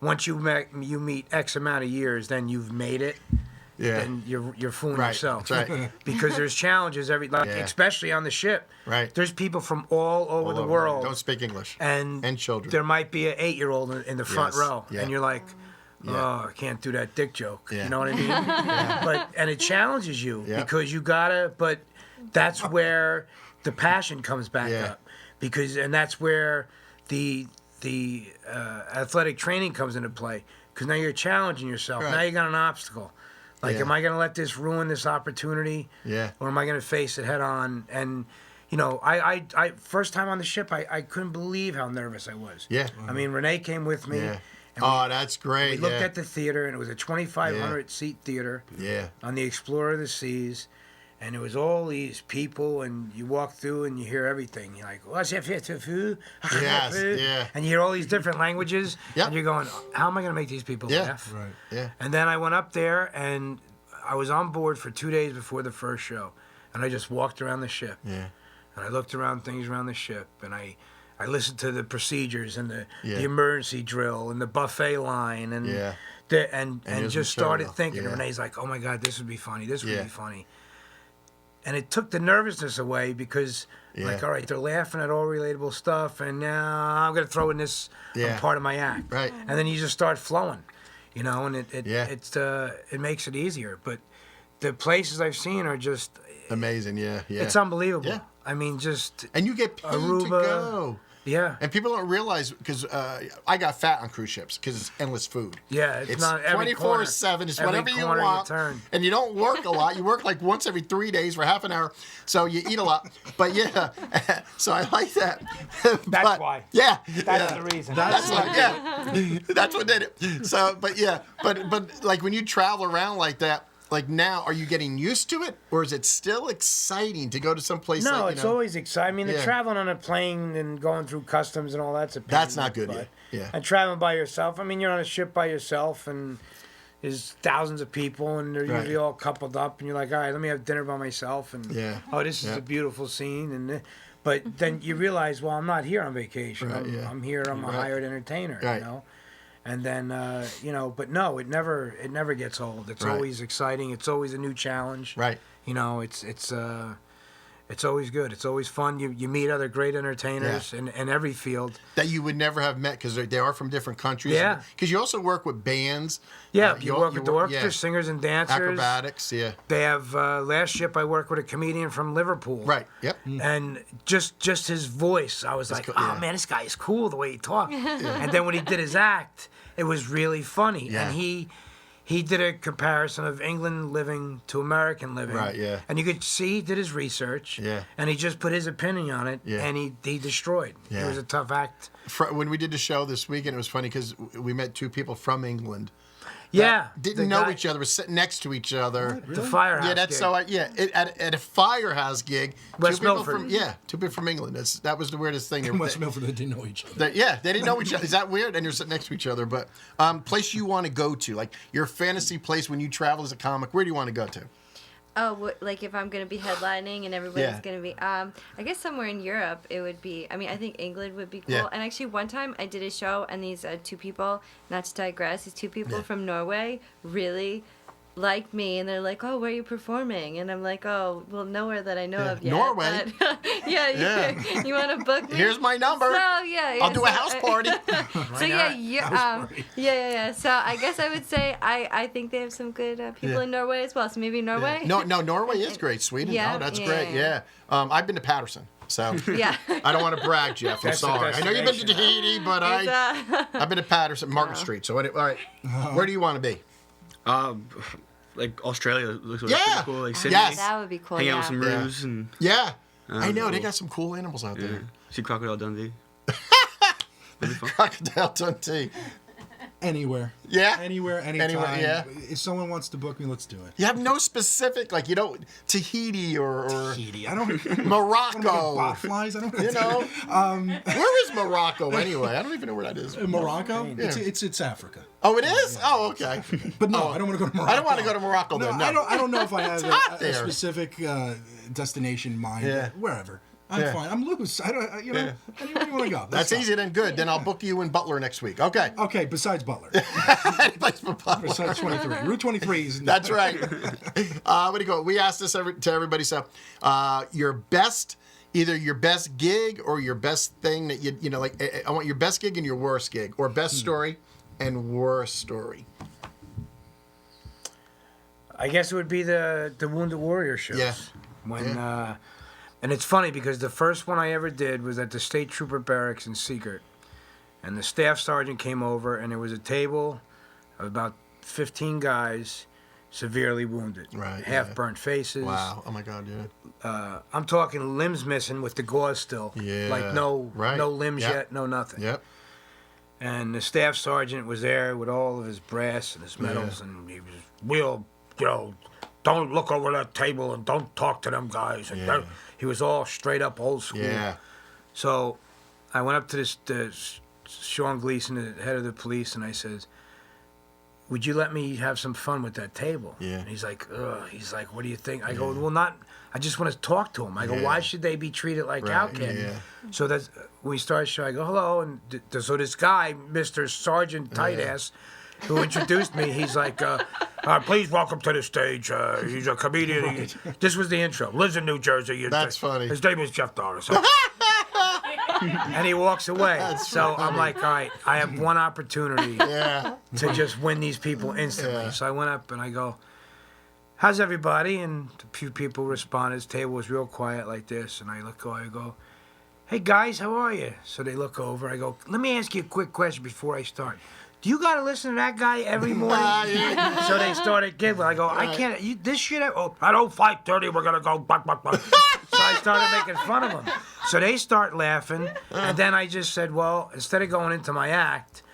Speaker 5: once you meet X amount of years, then you've made it,
Speaker 1: Yeah.
Speaker 5: then you're fooling
Speaker 1: Right.
Speaker 5: yourself.
Speaker 1: That's right.
Speaker 5: Because there's challenges
Speaker 1: Yeah.
Speaker 5: especially on the ship.
Speaker 1: Right.
Speaker 5: There's people from all over the
Speaker 1: All over.
Speaker 5: world.
Speaker 1: Don't speak English.
Speaker 5: And
Speaker 1: children.
Speaker 5: There might be an 8-year-old in the front
Speaker 1: Yes.
Speaker 5: row,
Speaker 1: Yeah.
Speaker 5: and you're like,
Speaker 1: Yeah.
Speaker 5: oh, I can't do that dick joke.
Speaker 1: Yeah.
Speaker 5: You know what I mean? And it challenges you
Speaker 1: Yeah.
Speaker 5: because you gotta. But that's where the passion comes back up, and that's where the athletic training comes into play, because now you're challenging yourself.
Speaker 1: Right.
Speaker 5: Now you got an obstacle. Like,
Speaker 1: Yeah.
Speaker 5: am I going to let this ruin this opportunity?
Speaker 1: Yeah.
Speaker 5: Or am I going to face it head on? And, I first time on the ship, I couldn't believe how nervous I was.
Speaker 1: Yeah.
Speaker 5: I mean, Renee came with me.
Speaker 1: Yeah.
Speaker 5: And
Speaker 1: Oh, that's great.
Speaker 5: we looked at the theater, and it was a 2,500
Speaker 1: Yeah.
Speaker 5: seat theater
Speaker 1: Yeah.
Speaker 5: on the Explorer of the Seas. And it was all these people, and you walk through and you hear everything. You're like, what's it?
Speaker 1: Yes, yeah.
Speaker 5: And you hear all these different languages,
Speaker 1: Yep.
Speaker 5: and you're going, how am I going to make these people
Speaker 1: Yeah.
Speaker 5: laugh?
Speaker 4: Right.
Speaker 1: Yeah.
Speaker 5: And then I went up there, and I was on board for 2 days before the first show. And I just walked around the ship.
Speaker 1: Yeah.
Speaker 5: And I looked around things around the ship, and I listened to the procedures and the
Speaker 1: Yeah.
Speaker 5: emergency drill and the buffet line and
Speaker 1: Yeah.
Speaker 5: and
Speaker 1: it was
Speaker 5: just started
Speaker 1: material.
Speaker 5: thinking.
Speaker 1: Yeah.
Speaker 5: Renee's like, oh my God, this would be funny. This would
Speaker 1: Yeah.
Speaker 5: be funny. And it took the nervousness away, because like,
Speaker 1: Yeah.
Speaker 5: all right, they're laughing at all relatable stuff, and now I'm gonna throw in this
Speaker 1: Yeah.
Speaker 5: part of my act.
Speaker 1: Right.
Speaker 5: And then you just start flowing, and
Speaker 1: Yeah.
Speaker 5: it makes it easier. But the places I've seen are just
Speaker 1: Amazing. Yeah. Yeah.
Speaker 5: it's unbelievable.
Speaker 1: Yeah.
Speaker 5: I mean, just
Speaker 1: And you get paid to
Speaker 5: Aruba.
Speaker 1: go.
Speaker 5: yeah.
Speaker 1: And people don't realize, because I got fat on cruise ships because it's endless food.
Speaker 5: Yeah, it's not every
Speaker 1: 24/7. It's
Speaker 5: corner.
Speaker 1: whatever
Speaker 5: Every
Speaker 1: you
Speaker 5: corner
Speaker 1: want.
Speaker 5: turn.
Speaker 1: And you don't work a lot. You work like once every 3 days for half an hour. So you eat a lot. But yeah, so I like that.
Speaker 5: That's why.
Speaker 1: Yeah.
Speaker 5: That's
Speaker 1: yeah.
Speaker 5: the reason.
Speaker 1: That's why. Yeah. That's what did it. So, but yeah, but like when you travel around like that, like now, are you getting used to it, or is it still exciting to go to some place?
Speaker 5: No,
Speaker 1: like,
Speaker 5: it's always exciting. I mean, the
Speaker 1: Yeah.
Speaker 5: traveling on a plane and going through customs and all that's a pain
Speaker 1: That's
Speaker 5: in
Speaker 1: not
Speaker 5: the
Speaker 1: good,
Speaker 5: butt.
Speaker 1: yeah.
Speaker 5: And traveling by yourself. I mean, you're on a ship by yourself, and there's thousands of people, and they're
Speaker 1: Right.
Speaker 5: usually all coupled up, and you're like, all right, let me have dinner by myself, and
Speaker 1: Yeah.
Speaker 5: oh, this is
Speaker 1: Yeah.
Speaker 5: a beautiful scene, and but then you realize, well, I'm not here on vacation.
Speaker 1: Right,
Speaker 5: I'm,
Speaker 1: yeah.
Speaker 5: I'm here. I'm a
Speaker 1: Right.
Speaker 5: hired entertainer.
Speaker 1: Right.
Speaker 5: And then but no, it never gets old. It's
Speaker 1: Right.
Speaker 5: always exciting. It's always a new challenge.
Speaker 1: Right.
Speaker 5: It's always good. It's always fun. You meet other great entertainers in every field.
Speaker 1: That you would never have met because they are from different countries.
Speaker 5: Yeah.
Speaker 1: Because you also work with bands.
Speaker 5: Yeah, you work with the orchestra,
Speaker 1: yeah.
Speaker 5: singers and dancers.
Speaker 1: Acrobatics, yeah.
Speaker 5: They have last ship I worked with a comedian from Liverpool.
Speaker 1: Right, yep.
Speaker 5: And just his voice, I was like,
Speaker 1: cool,
Speaker 5: oh
Speaker 1: yeah.
Speaker 5: man, this guy is cool the way he talked. And then when he did his act, it was really funny.
Speaker 1: Yeah.
Speaker 5: And he did a comparison of England living to American living.
Speaker 1: Right, yeah.
Speaker 5: And you could see he did his research.
Speaker 1: Yeah.
Speaker 5: And he just put his opinion on it.
Speaker 1: Yeah.
Speaker 5: And he destroyed.
Speaker 1: Yeah.
Speaker 5: It was a tough act.
Speaker 1: When we did the show this weekend, it was funny because we met two people from England.
Speaker 5: Yeah.
Speaker 1: Didn't
Speaker 5: the
Speaker 1: know
Speaker 5: guy-
Speaker 1: each other, were sitting next to each other.
Speaker 5: The firehouse.
Speaker 1: Yeah, that's
Speaker 5: gig.
Speaker 1: so. At a firehouse gig,
Speaker 5: West
Speaker 1: two people
Speaker 5: Milford.
Speaker 1: from two people from England. That was the weirdest thing.
Speaker 4: In West Milford, they didn't know each other.
Speaker 1: They didn't know each other. Is that weird? And you're sitting next to each other. But place you want to go to, like your fantasy place when you travel as a comic. Where do you want to go to?
Speaker 3: Oh, like if I'm gonna be headlining and everybody's
Speaker 1: Yeah.
Speaker 3: gonna be, I guess somewhere in Europe it would be. I mean, I think England would be cool.
Speaker 1: Yeah.
Speaker 3: And actually, one time I did a show and these two people, not to digress, these two people
Speaker 1: Yeah.
Speaker 3: from Norway really liked me and they're like, "Oh, where are you performing?" And I'm like, "Oh, well, nowhere that I know
Speaker 1: Yeah.
Speaker 3: of yet."
Speaker 1: Norway?
Speaker 3: But, yeah,
Speaker 1: Yeah.
Speaker 3: you want to book me?
Speaker 1: Here's my number.
Speaker 3: So yeah,
Speaker 1: I'll do a house party.
Speaker 3: So yeah. So I guess I would say I think they have some good people
Speaker 1: Yeah.
Speaker 3: in Norway as well. So maybe Norway.
Speaker 1: No, Norway is great. Sweden.
Speaker 3: Yeah,
Speaker 1: Oh, that's
Speaker 3: yeah,
Speaker 1: great.
Speaker 3: yeah.
Speaker 1: Yeah. I've been to Patterson. So
Speaker 3: Yeah.
Speaker 1: I don't want to brag, Jeff. I'm
Speaker 5: That's the
Speaker 1: sorry. I know you've been to
Speaker 5: destination.
Speaker 1: Tahiti, but I've been to Patterson, Market Street. So all right, where do you want to be?
Speaker 2: Like Australia looks really
Speaker 1: Yeah.
Speaker 2: cool. Like Sydney.
Speaker 1: Yes.
Speaker 3: That would be cool.
Speaker 2: Hang out
Speaker 3: Yeah.
Speaker 2: with some
Speaker 1: Yeah.
Speaker 2: roos and
Speaker 1: Yeah, I know they
Speaker 2: cool.
Speaker 1: got some cool animals out
Speaker 2: yeah.
Speaker 1: there.
Speaker 2: See Crocodile Dundee. That'd be fun.
Speaker 1: Crocodile Dundee.
Speaker 4: Anywhere.
Speaker 1: Yeah.
Speaker 4: Anywhere, anytime.
Speaker 1: yeah.
Speaker 4: If someone wants to book me, let's do it.
Speaker 1: You have no specific, like you don't Tahiti or
Speaker 4: Tahiti. I don't.
Speaker 1: Morocco.
Speaker 4: Botflies. I don't.
Speaker 1: You know, where is Morocco anyway? I don't even know where that is.
Speaker 4: Morocco.
Speaker 1: Yeah.
Speaker 4: It's Africa.
Speaker 1: Oh, it is. Oh, okay.
Speaker 4: But no, I don't want to go to Morocco.
Speaker 1: I don't want to go to Morocco
Speaker 4: No,
Speaker 1: then. No,
Speaker 4: I don't know if I have
Speaker 1: hot
Speaker 4: a
Speaker 1: there.
Speaker 4: specific destination in mind.
Speaker 1: Yeah.
Speaker 4: Wherever. I'm
Speaker 1: Yeah.
Speaker 4: fine. I'm loose. I don't. Anywhere you want to go.
Speaker 1: That's
Speaker 4: fine.
Speaker 1: easy then. Good. Then I'll book you in Butler next week. Okay.
Speaker 4: Okay. Besides Butler.
Speaker 1: Place for Butler.
Speaker 4: Besides 23. Route 23 is.
Speaker 1: That's right. What do you go? We asked this to everybody. So, either your best gig or your best thing that you know, like I want your best gig and your worst gig, or best story and worst story.
Speaker 5: I guess it would be the Wounded Warrior shows.
Speaker 1: Yeah.
Speaker 5: When And it's funny because the first one I ever did was at the State Trooper Barracks in Secret. And the staff sergeant came over, and there was a table of about 15 guys severely wounded.
Speaker 1: Right.
Speaker 5: Half burnt faces.
Speaker 1: Wow. Oh my God. Yeah.
Speaker 5: I'm talking limbs missing with the gauze still.
Speaker 1: Yeah.
Speaker 5: Like no limbs
Speaker 1: Yep.
Speaker 5: yet, no nothing.
Speaker 1: Yep.
Speaker 5: And the staff sergeant was there with all of his brass and his medals, and he was, don't look over that table and don't talk to them guys. And he was all straight up old school.
Speaker 1: Yeah.
Speaker 5: So I went up to this Sean Gleason, the head of the police, and I says, would you let me have some fun with that table?
Speaker 1: Yeah.
Speaker 5: And he's like, what do you think? I go, well, I just want to talk to him. I go, why should they be treated like outcasts?
Speaker 1: Yeah.
Speaker 5: So that's when we started the show. I go, hello, and so this guy, Mr. Sergeant Tightass, who introduced me, he's like, please welcome to the stage. He's a comedian. This was the intro. Lives in New Jersey.
Speaker 1: That's funny.
Speaker 5: His name is Jeff Norris. And he walks away. So I'm like, all right, I have one opportunity to just win these people instantly.
Speaker 1: Yeah.
Speaker 5: So I went up and I go, how's everybody? And a few people responded. His table was real quiet like this. And I look over, I go, hey guys, how are you? So they look over. I go, let me ask you a quick question before I start. Do you got to listen to that guy every morning? So they started giggling. I go, I can't, this shit, at 5:30, we're going to go, buck. So I started making fun of them. So they start laughing. And then I just said, well, instead of going into my act,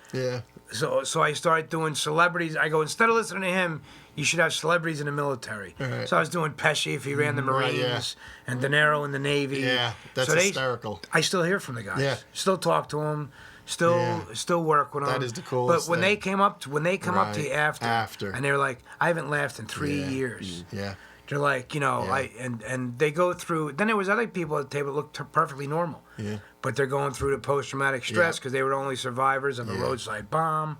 Speaker 5: so I started doing celebrities. I go, instead of listening to him, you should have celebrities in the military.
Speaker 1: Right.
Speaker 5: So I was doing Pesci if he ran the Marines, and De Niro in the Navy.
Speaker 1: Yeah, that's hysterical.
Speaker 5: I still hear from the guys.
Speaker 1: Yeah.
Speaker 5: Still talk to them. Still work with them.
Speaker 1: That is the coolest
Speaker 5: But when
Speaker 1: thing.
Speaker 5: they come up to you after, and they're like, I haven't laughed in 3 years.
Speaker 1: Yeah.
Speaker 5: They're like, and they go through. Then there was other people at the table that looked perfectly normal.
Speaker 1: Yeah.
Speaker 5: But they're going through the post-traumatic stress because they were only survivors of a roadside bomb,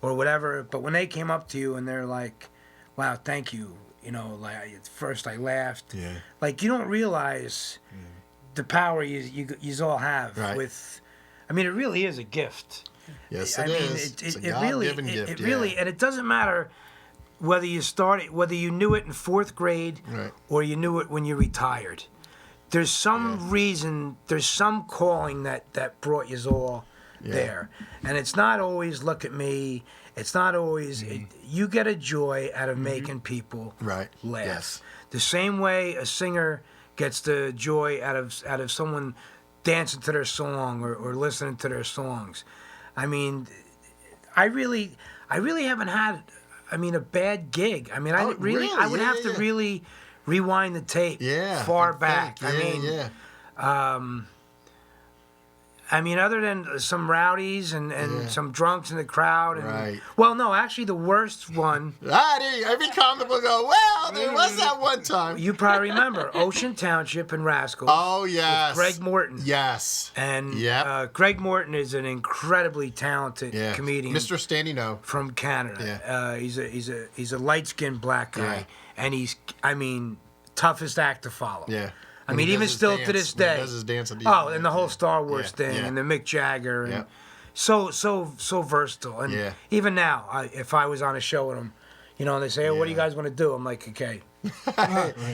Speaker 5: or whatever. But when they came up to you and they're like, wow, thank you. Like at first I laughed. Yeah. Like you don't realize the power you all have with. I mean, it really is a gift.
Speaker 1: Yes,
Speaker 5: I
Speaker 1: it
Speaker 5: mean,
Speaker 1: is. It's a
Speaker 5: God-given
Speaker 1: gift.
Speaker 5: It really, and it doesn't matter whether you knew it in fourth grade or you knew it when you retired. There's some reason, there's some calling that brought you all there, and it's not always look at me. It's not always you get a joy out of making people laugh.
Speaker 1: Yes.
Speaker 5: The same way a singer gets the joy out of someone dancing to their song or listening to their songs. I mean, I really haven't had, a bad gig. I mean, I would have to really rewind the tape far back. I mean, other than some rowdies and some drunks in the crowd. And, well, no, actually, the worst one.
Speaker 1: Every comic will go, well, there was that one time.
Speaker 5: You probably remember Ocean Township and Rascals.
Speaker 1: Oh, yes.
Speaker 5: Greg Morton.
Speaker 1: Yes.
Speaker 5: And Greg Morton is an incredibly talented comedian.
Speaker 1: Mr. Standing O.
Speaker 5: From Canada. He's a light-skinned black guy. And he's, toughest act to follow.
Speaker 1: Yeah.
Speaker 5: I mean, even still to this day.
Speaker 1: He does his dance
Speaker 5: and the whole Star Wars thing, and the Mick Jagger, and so versatile. And even now, if I was on a show with him, and they say, "Oh, what do you guys want to do?" I'm like, "Okay."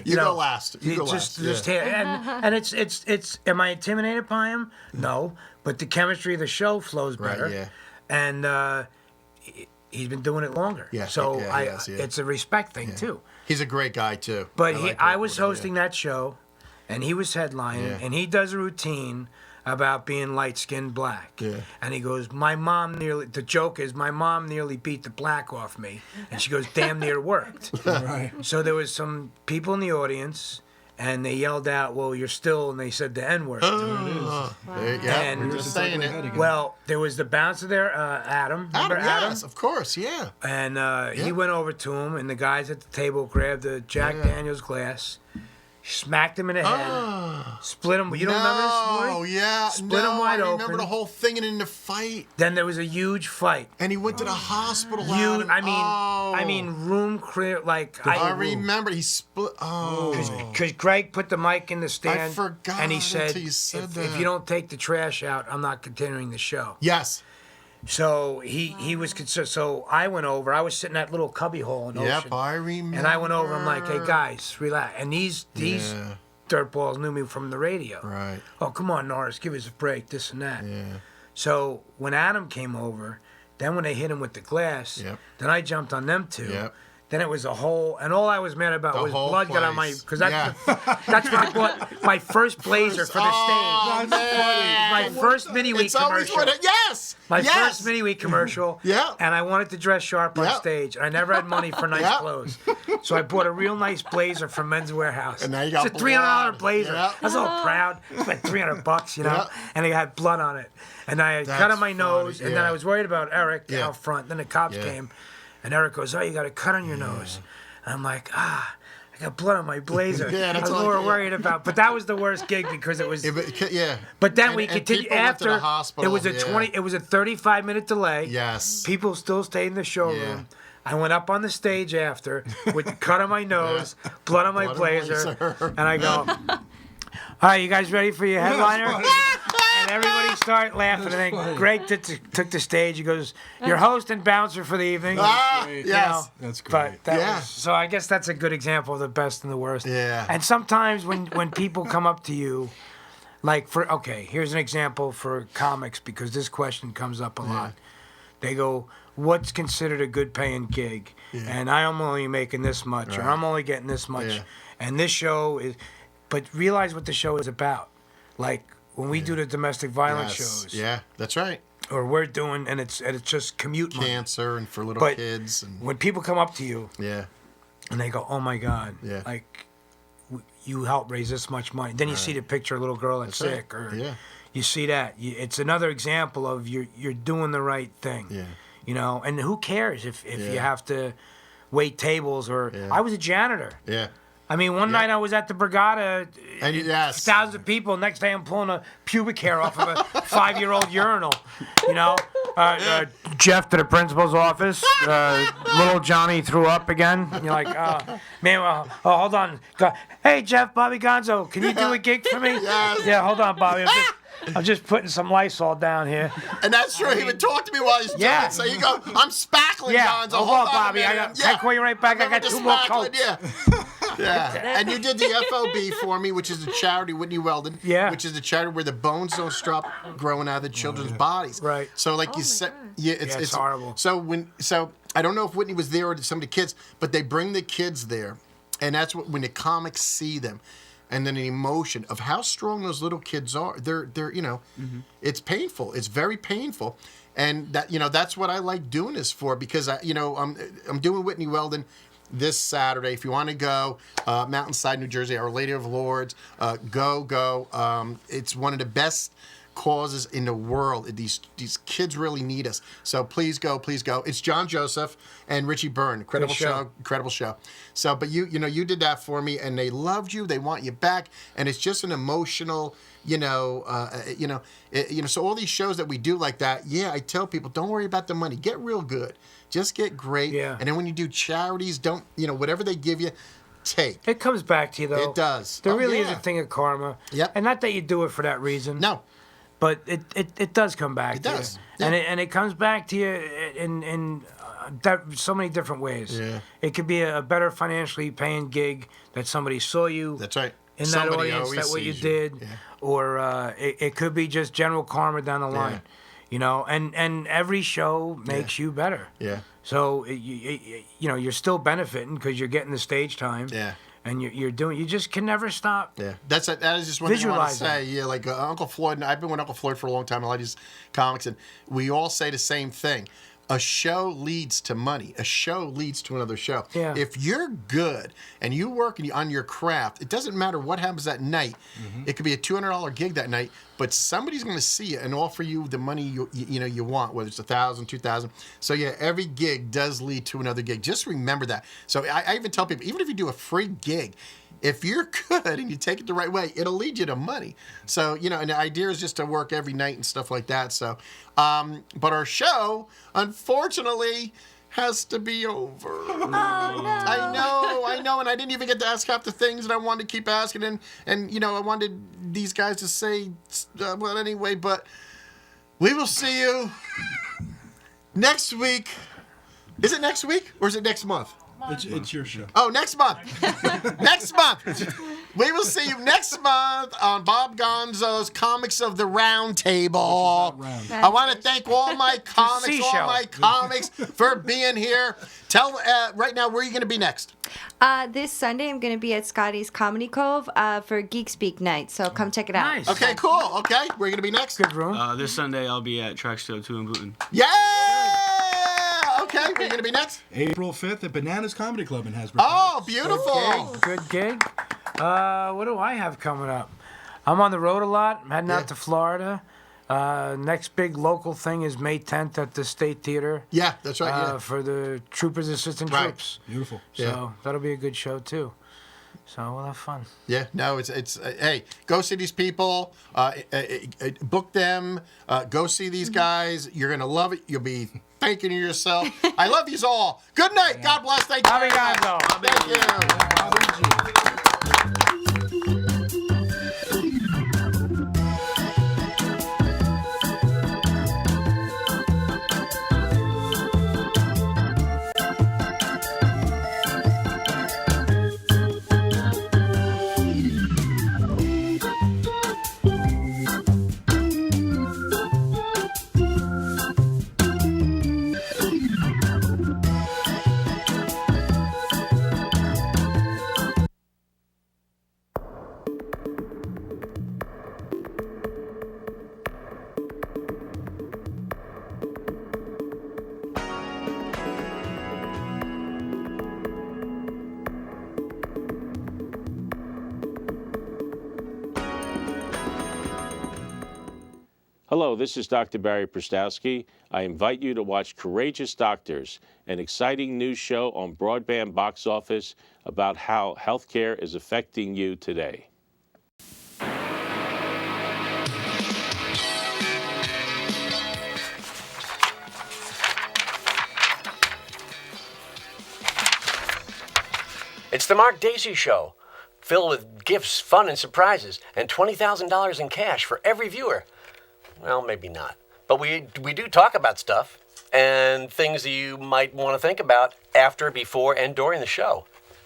Speaker 1: You go last. You go
Speaker 5: last.
Speaker 1: Just
Speaker 5: and it's. Am I intimidated by him? No, but the chemistry of the show flows better. And he's been doing it longer. Yeah. So it's a respect thing too.
Speaker 1: He's a great guy too.
Speaker 5: But I was hosting that show. And he was headlining, and he does a routine about being light-skinned black. Yeah. And he goes, the joke is, my mom nearly beat the black off me. And she goes, damn near worked. So there was some people in the audience, and they yelled out, well, you're still, and they said the N-word.
Speaker 1: We're just saying it.
Speaker 5: Well, there was the bouncer there, Adam. Remember Adam?
Speaker 1: Yes, of course, yeah.
Speaker 5: And he went over to him, and the guys at the table grabbed the Jack Daniels glass, smacked him in the head, split him. You don't remember this story?
Speaker 1: Oh, yeah.
Speaker 5: Split him wide open.
Speaker 1: I remember the whole thing and in the fight.
Speaker 5: Then there was a huge fight.
Speaker 1: And he went to the hospital.
Speaker 5: Room clear, like...
Speaker 1: I remember. He split...
Speaker 5: Because Greg put the mic in the stand.
Speaker 1: I forgot
Speaker 5: and he said,
Speaker 1: if
Speaker 5: you don't take the trash out, I'm not continuing the show.
Speaker 1: Yes.
Speaker 5: So he was concerned. So I went over. I was sitting in that little cubby hole in Ocean.
Speaker 1: Yep, I remember.
Speaker 5: And I went over. I'm like, hey guys, relax. And these dirtballs knew me from the radio.
Speaker 1: Right.
Speaker 5: Oh, come on, Norris, give us a break, this and that.
Speaker 1: Yeah.
Speaker 5: So when Adam came over, then when they hit him with the glass,
Speaker 1: Yep.
Speaker 5: then I jumped on them two.
Speaker 1: Yep.
Speaker 5: Then it was a whole, and all I was mad about
Speaker 1: The
Speaker 5: was
Speaker 1: whole
Speaker 5: blood got on my,
Speaker 1: place.
Speaker 5: because that's,
Speaker 1: Yeah.
Speaker 5: that's when I bought my first blazer for the
Speaker 1: Oh,
Speaker 5: stage.
Speaker 1: man.
Speaker 5: My first mini week
Speaker 1: It's always
Speaker 5: commercial.
Speaker 1: what yes.
Speaker 5: My
Speaker 1: yes.
Speaker 5: first mini week commercial.
Speaker 1: Yeah.
Speaker 5: And I wanted to dress sharp on
Speaker 1: Yeah.
Speaker 5: stage. And I never had money for nice
Speaker 1: Yeah.
Speaker 5: clothes. So I bought a real nice blazer from Men's Warehouse.
Speaker 1: And now you got
Speaker 5: it's a $300
Speaker 1: blood.
Speaker 5: blazer.
Speaker 1: Yeah.
Speaker 5: I was all proud. Spent $300, you know.
Speaker 1: Yeah.
Speaker 5: And it had blood on it. And I had cut
Speaker 1: That's
Speaker 5: on my nose.
Speaker 1: funny,
Speaker 5: And then
Speaker 1: yeah.
Speaker 5: I was worried about Eric
Speaker 1: Yeah.
Speaker 5: out front. Then the cops
Speaker 1: Yeah.
Speaker 5: came. And Eric goes, "Oh, you got a cut on your nose." And I'm like, I got blood on my blazer.
Speaker 1: Yeah,
Speaker 5: I
Speaker 1: that's
Speaker 5: was
Speaker 1: all-
Speaker 5: more
Speaker 1: yeah.
Speaker 5: worried about. But that was the worst gig because it was.
Speaker 1: Yeah.
Speaker 5: But then
Speaker 1: And-
Speaker 5: we
Speaker 1: and
Speaker 5: continued
Speaker 1: people went to the
Speaker 5: after.
Speaker 1: hospital,
Speaker 5: It was a
Speaker 1: yeah.
Speaker 5: It was a 35-minute delay.
Speaker 1: Yes.
Speaker 5: People still stayed in the showroom.
Speaker 1: Yeah.
Speaker 5: I went up on the stage after with the cut on my nose, blood on my
Speaker 1: Blood on
Speaker 5: blazer,
Speaker 1: blazer.
Speaker 5: and I go, "All right, you guys ready for your headliner?" And everybody started laughing. And then Greg took the stage. He goes, "Your host and bouncer for the evening."
Speaker 1: Ah,
Speaker 4: great.
Speaker 1: yes.
Speaker 5: You know,
Speaker 4: That's great.
Speaker 5: But that
Speaker 1: Yeah.
Speaker 5: was, so I guess that's a good example of the best and the worst.
Speaker 1: Yeah.
Speaker 5: And sometimes when people come up to you, like here's an example for comics because this question comes up a lot. They go, "What's considered a good paying gig?" And I'm only making this much, or I'm only getting this much,
Speaker 1: Yeah.
Speaker 5: and this show is. But realize what the show is about. Like when we do the domestic violence
Speaker 1: Yes.
Speaker 5: shows,
Speaker 1: Yeah, that's right.
Speaker 5: or we're doing, and it's just commute money.
Speaker 1: Cancer and for little
Speaker 5: But
Speaker 1: kids and
Speaker 5: when people come up to you
Speaker 1: yeah.
Speaker 5: and they go, "Oh my God,
Speaker 1: Yeah.
Speaker 5: like you helped raise this much money," then you see the picture of a little girl that's
Speaker 1: That's right.
Speaker 5: sick, or
Speaker 1: Yeah.
Speaker 5: you see that. It's another example of you're doing the right thing.
Speaker 1: Yeah.
Speaker 5: You know, and who cares if
Speaker 1: Yeah.
Speaker 5: you have to wait tables or
Speaker 1: Yeah.
Speaker 5: I was a janitor.
Speaker 1: Yeah.
Speaker 5: I mean, one night I was at the Brigada,
Speaker 1: And yes.
Speaker 5: thousands of people. Next day I'm pulling a pubic hair off of a 5-year-old urinal. You know, Jeff to the principal's office. Little Johnny threw up again. You're like, man, hold on. Hey, Jeff, Bobby Gonzo, can you do a gig for me?
Speaker 1: Yes.
Speaker 5: Yeah, hold on, Bobby. I'm just putting some Lysol down here.
Speaker 1: And that's true. He would talk to me while he's doing
Speaker 5: Yeah.
Speaker 1: it. So you go, "I'm spackling,
Speaker 5: Yeah.
Speaker 1: Gonzo.
Speaker 5: Hold
Speaker 1: Hold
Speaker 5: on,
Speaker 1: on,
Speaker 5: Bobby.
Speaker 1: a
Speaker 5: I
Speaker 1: minute."
Speaker 5: can I call you right back? I
Speaker 1: Remember
Speaker 5: got
Speaker 1: the
Speaker 5: 2 more
Speaker 1: spackling?
Speaker 5: coats.
Speaker 1: Yeah. Yeah. And you did the FOB for me, which is a charity, Whitney Weldon.
Speaker 5: Yeah.
Speaker 1: Which is a charity where the bones don't stop growing out of the children's bodies.
Speaker 5: Right.
Speaker 1: So like you said, yeah,
Speaker 5: it's horrible.
Speaker 1: So I don't know if Whitney was there or some of the kids, but they bring the kids there, and that's when the comics see them. And then the emotion of how strong those little kids are. They're it's painful. It's very painful. And that's what I like doing this for because I'm doing Whitney Weldon this Saturday. If you want to go, Mountainside, New Jersey, Our Lady of Lourdes, go. It's one of the best causes in the world. These kids really need us. So please go. It's John Joseph and Richie Byrne. Incredible show. So, but you did that for me, and they loved you. They want you back, and it's just an emotional, So all these shows that we do like that, I tell people, don't worry about the money. Get real good. Just get great.
Speaker 5: Yeah.
Speaker 1: And then when you do charities, don't whatever they give you, take.
Speaker 5: It comes back to you, though.
Speaker 1: It does.
Speaker 5: There
Speaker 1: Oh,
Speaker 5: really is
Speaker 1: yeah.
Speaker 5: a thing of karma.
Speaker 1: Yep.
Speaker 5: And not that you do it for that reason.
Speaker 1: No.
Speaker 5: But it does come back to
Speaker 1: does.
Speaker 5: you.
Speaker 1: Yeah.
Speaker 5: And it comes back to you in so many different ways.
Speaker 1: Yeah.
Speaker 5: It could be a better financially paying gig that somebody saw you
Speaker 1: That's right.
Speaker 5: in
Speaker 1: Somebody
Speaker 5: that audience,
Speaker 1: always
Speaker 5: that what you
Speaker 1: sees
Speaker 5: did.
Speaker 1: Yeah.
Speaker 5: Or it could be just general karma down the line. And every show makes you better.
Speaker 1: Yeah.
Speaker 5: So you're still benefiting because you're getting the stage time.
Speaker 1: Yeah.
Speaker 5: And you're doing. You just can never stop.
Speaker 1: Yeah, that is just one thing I want to
Speaker 5: Visualizing.
Speaker 1: say. Yeah, like Uncle Floyd, and I've been with Uncle Floyd for a long time. I like his comics, and we all say the same thing. A show leads to money. A show leads to another show.
Speaker 5: Yeah.
Speaker 1: If you're good and you work on your craft, it doesn't matter what happens that night. It could be a $200 gig that night, but somebody's going to see you and offer you the money you want, whether it's $1,000, $2,000. So yeah, every gig does lead to another gig. Just remember that. So I even tell people, even if you do a free gig, if you're good and you take it the right way, it'll lead you to money. So, and the idea is just to work every night and stuff like that. So, but our show, unfortunately, has to be over.
Speaker 3: Oh, no.
Speaker 1: I know, and I didn't even get to ask half the things that I wanted to keep asking, and I wanted these guys to say, well, anyway, but we will see you next week. Is it next week or is it next month?
Speaker 4: It's your show.
Speaker 1: Oh, next month. Next month. We will see you next month on Bob Gonzo's Comics of the Roundtable. I want to thank all my comics for being here. Tell right now, where are you going to be next?
Speaker 3: This Sunday, I'm going to be at Scotty's Comedy Cove for Geek Speak Night, so come check it out.
Speaker 5: Nice.
Speaker 1: Okay, cool. Okay, where are you going to be next?
Speaker 5: Good room.
Speaker 2: This Sunday I'll be at Track Studio 2 in Booton.
Speaker 1: Yeah! Okay, where are you going to be next?
Speaker 4: April 5th at Bananas Comedy Club in Hasbro.
Speaker 1: Oh, beautiful.
Speaker 5: Good gig. What do I have coming up? I'm on the road a lot. I'm heading out to Florida. Next big local thing is May 10th at the State Theater.
Speaker 1: Yeah, that's right.
Speaker 5: For the Troopers Assistant
Speaker 1: Right.
Speaker 5: Troops.
Speaker 4: Beautiful.
Speaker 5: So that'll be a good show too. So we'll have fun.
Speaker 1: Yeah, no, it's hey, go see these people, book them, go see these guys. You're gonna love it. You'll be thanking yourself. I love you all. Good night. God bless. Thank you.
Speaker 5: Bobby
Speaker 1: very much.
Speaker 5: Gonzo.
Speaker 1: Thank you.
Speaker 6: Hello, this is Dr. Barry Prstowski. I invite you to watch Courageous Doctors, an exciting new show on Broadband Box Office about how healthcare is affecting you today.
Speaker 7: It's the Mark Dacey Show, filled with gifts, fun, and surprises, and $20,000 in cash for every viewer. Well, maybe not. But we do talk about stuff and things that you might want to think about after, before, and during the show.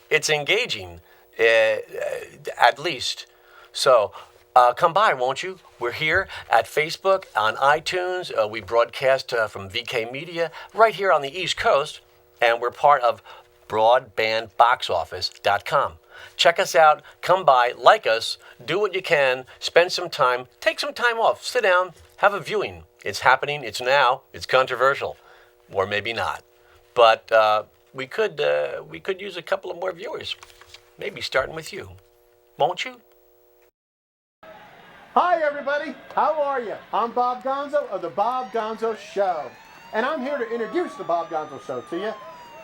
Speaker 7: It's engaging, at least. So come by, won't you? We're here at Facebook, on iTunes. We broadcast from VK Media right here on the East Coast, and we're part of broadbandboxoffice.com. Check us out, come by, like us, do what you can, spend some time, take some time off, sit down, have a viewing. It's happening, it's now, it's controversial, or maybe not. But we could use a couple of more viewers, maybe starting with you. Won't you?
Speaker 1: Hi, everybody. How are you? I'm Bob Gonzo of The Bob Gonzo Show. And I'm here to introduce The Bob Gonzo Show to you.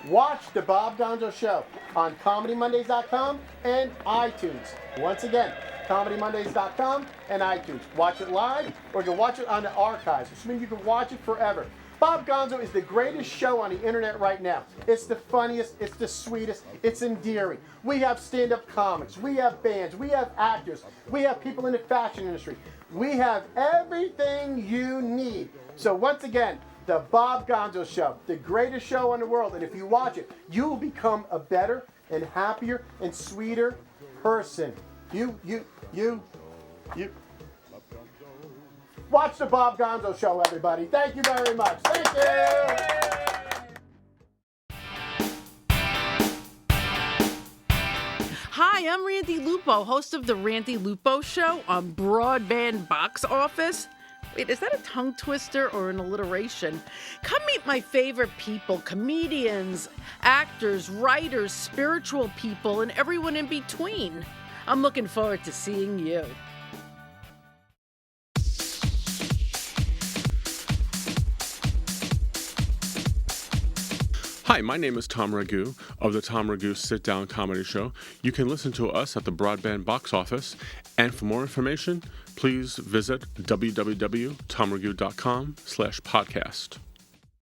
Speaker 1: Watch The Bob Gonzo Show on ComedyMondays.com and iTunes. Once again, ComedyMondays.com and iTunes. Watch it live, or you can watch it on the archives, which means you can watch it forever. Bob Gonzo is the greatest show on the internet right now. It's the funniest, it's the sweetest, it's endearing. We have stand-up comics, we have bands, we have actors, we have people in the fashion industry. We have everything you need. So once again, The Bob Gonzo Show, the greatest show in the world. And if you watch it, you will become a better and happier and sweeter person. You. Watch The Bob Gonzo Show, everybody. Thank you very much. Thank you.
Speaker 8: Hi, I'm Randy Lupo, host of The Randy Lupo Show on Broadband Box Office. Wait, is that a tongue twister or an alliteration? Come meet my favorite people, comedians, actors, writers, spiritual people, and everyone in between. I'm looking forward to seeing you.
Speaker 9: Hi, my name is Tom Ragu of the Tom Ragu Sit Down Comedy Show. You can listen to us at the Broadband Box Office, and for more information, please visit www.tomragu.com/podcast.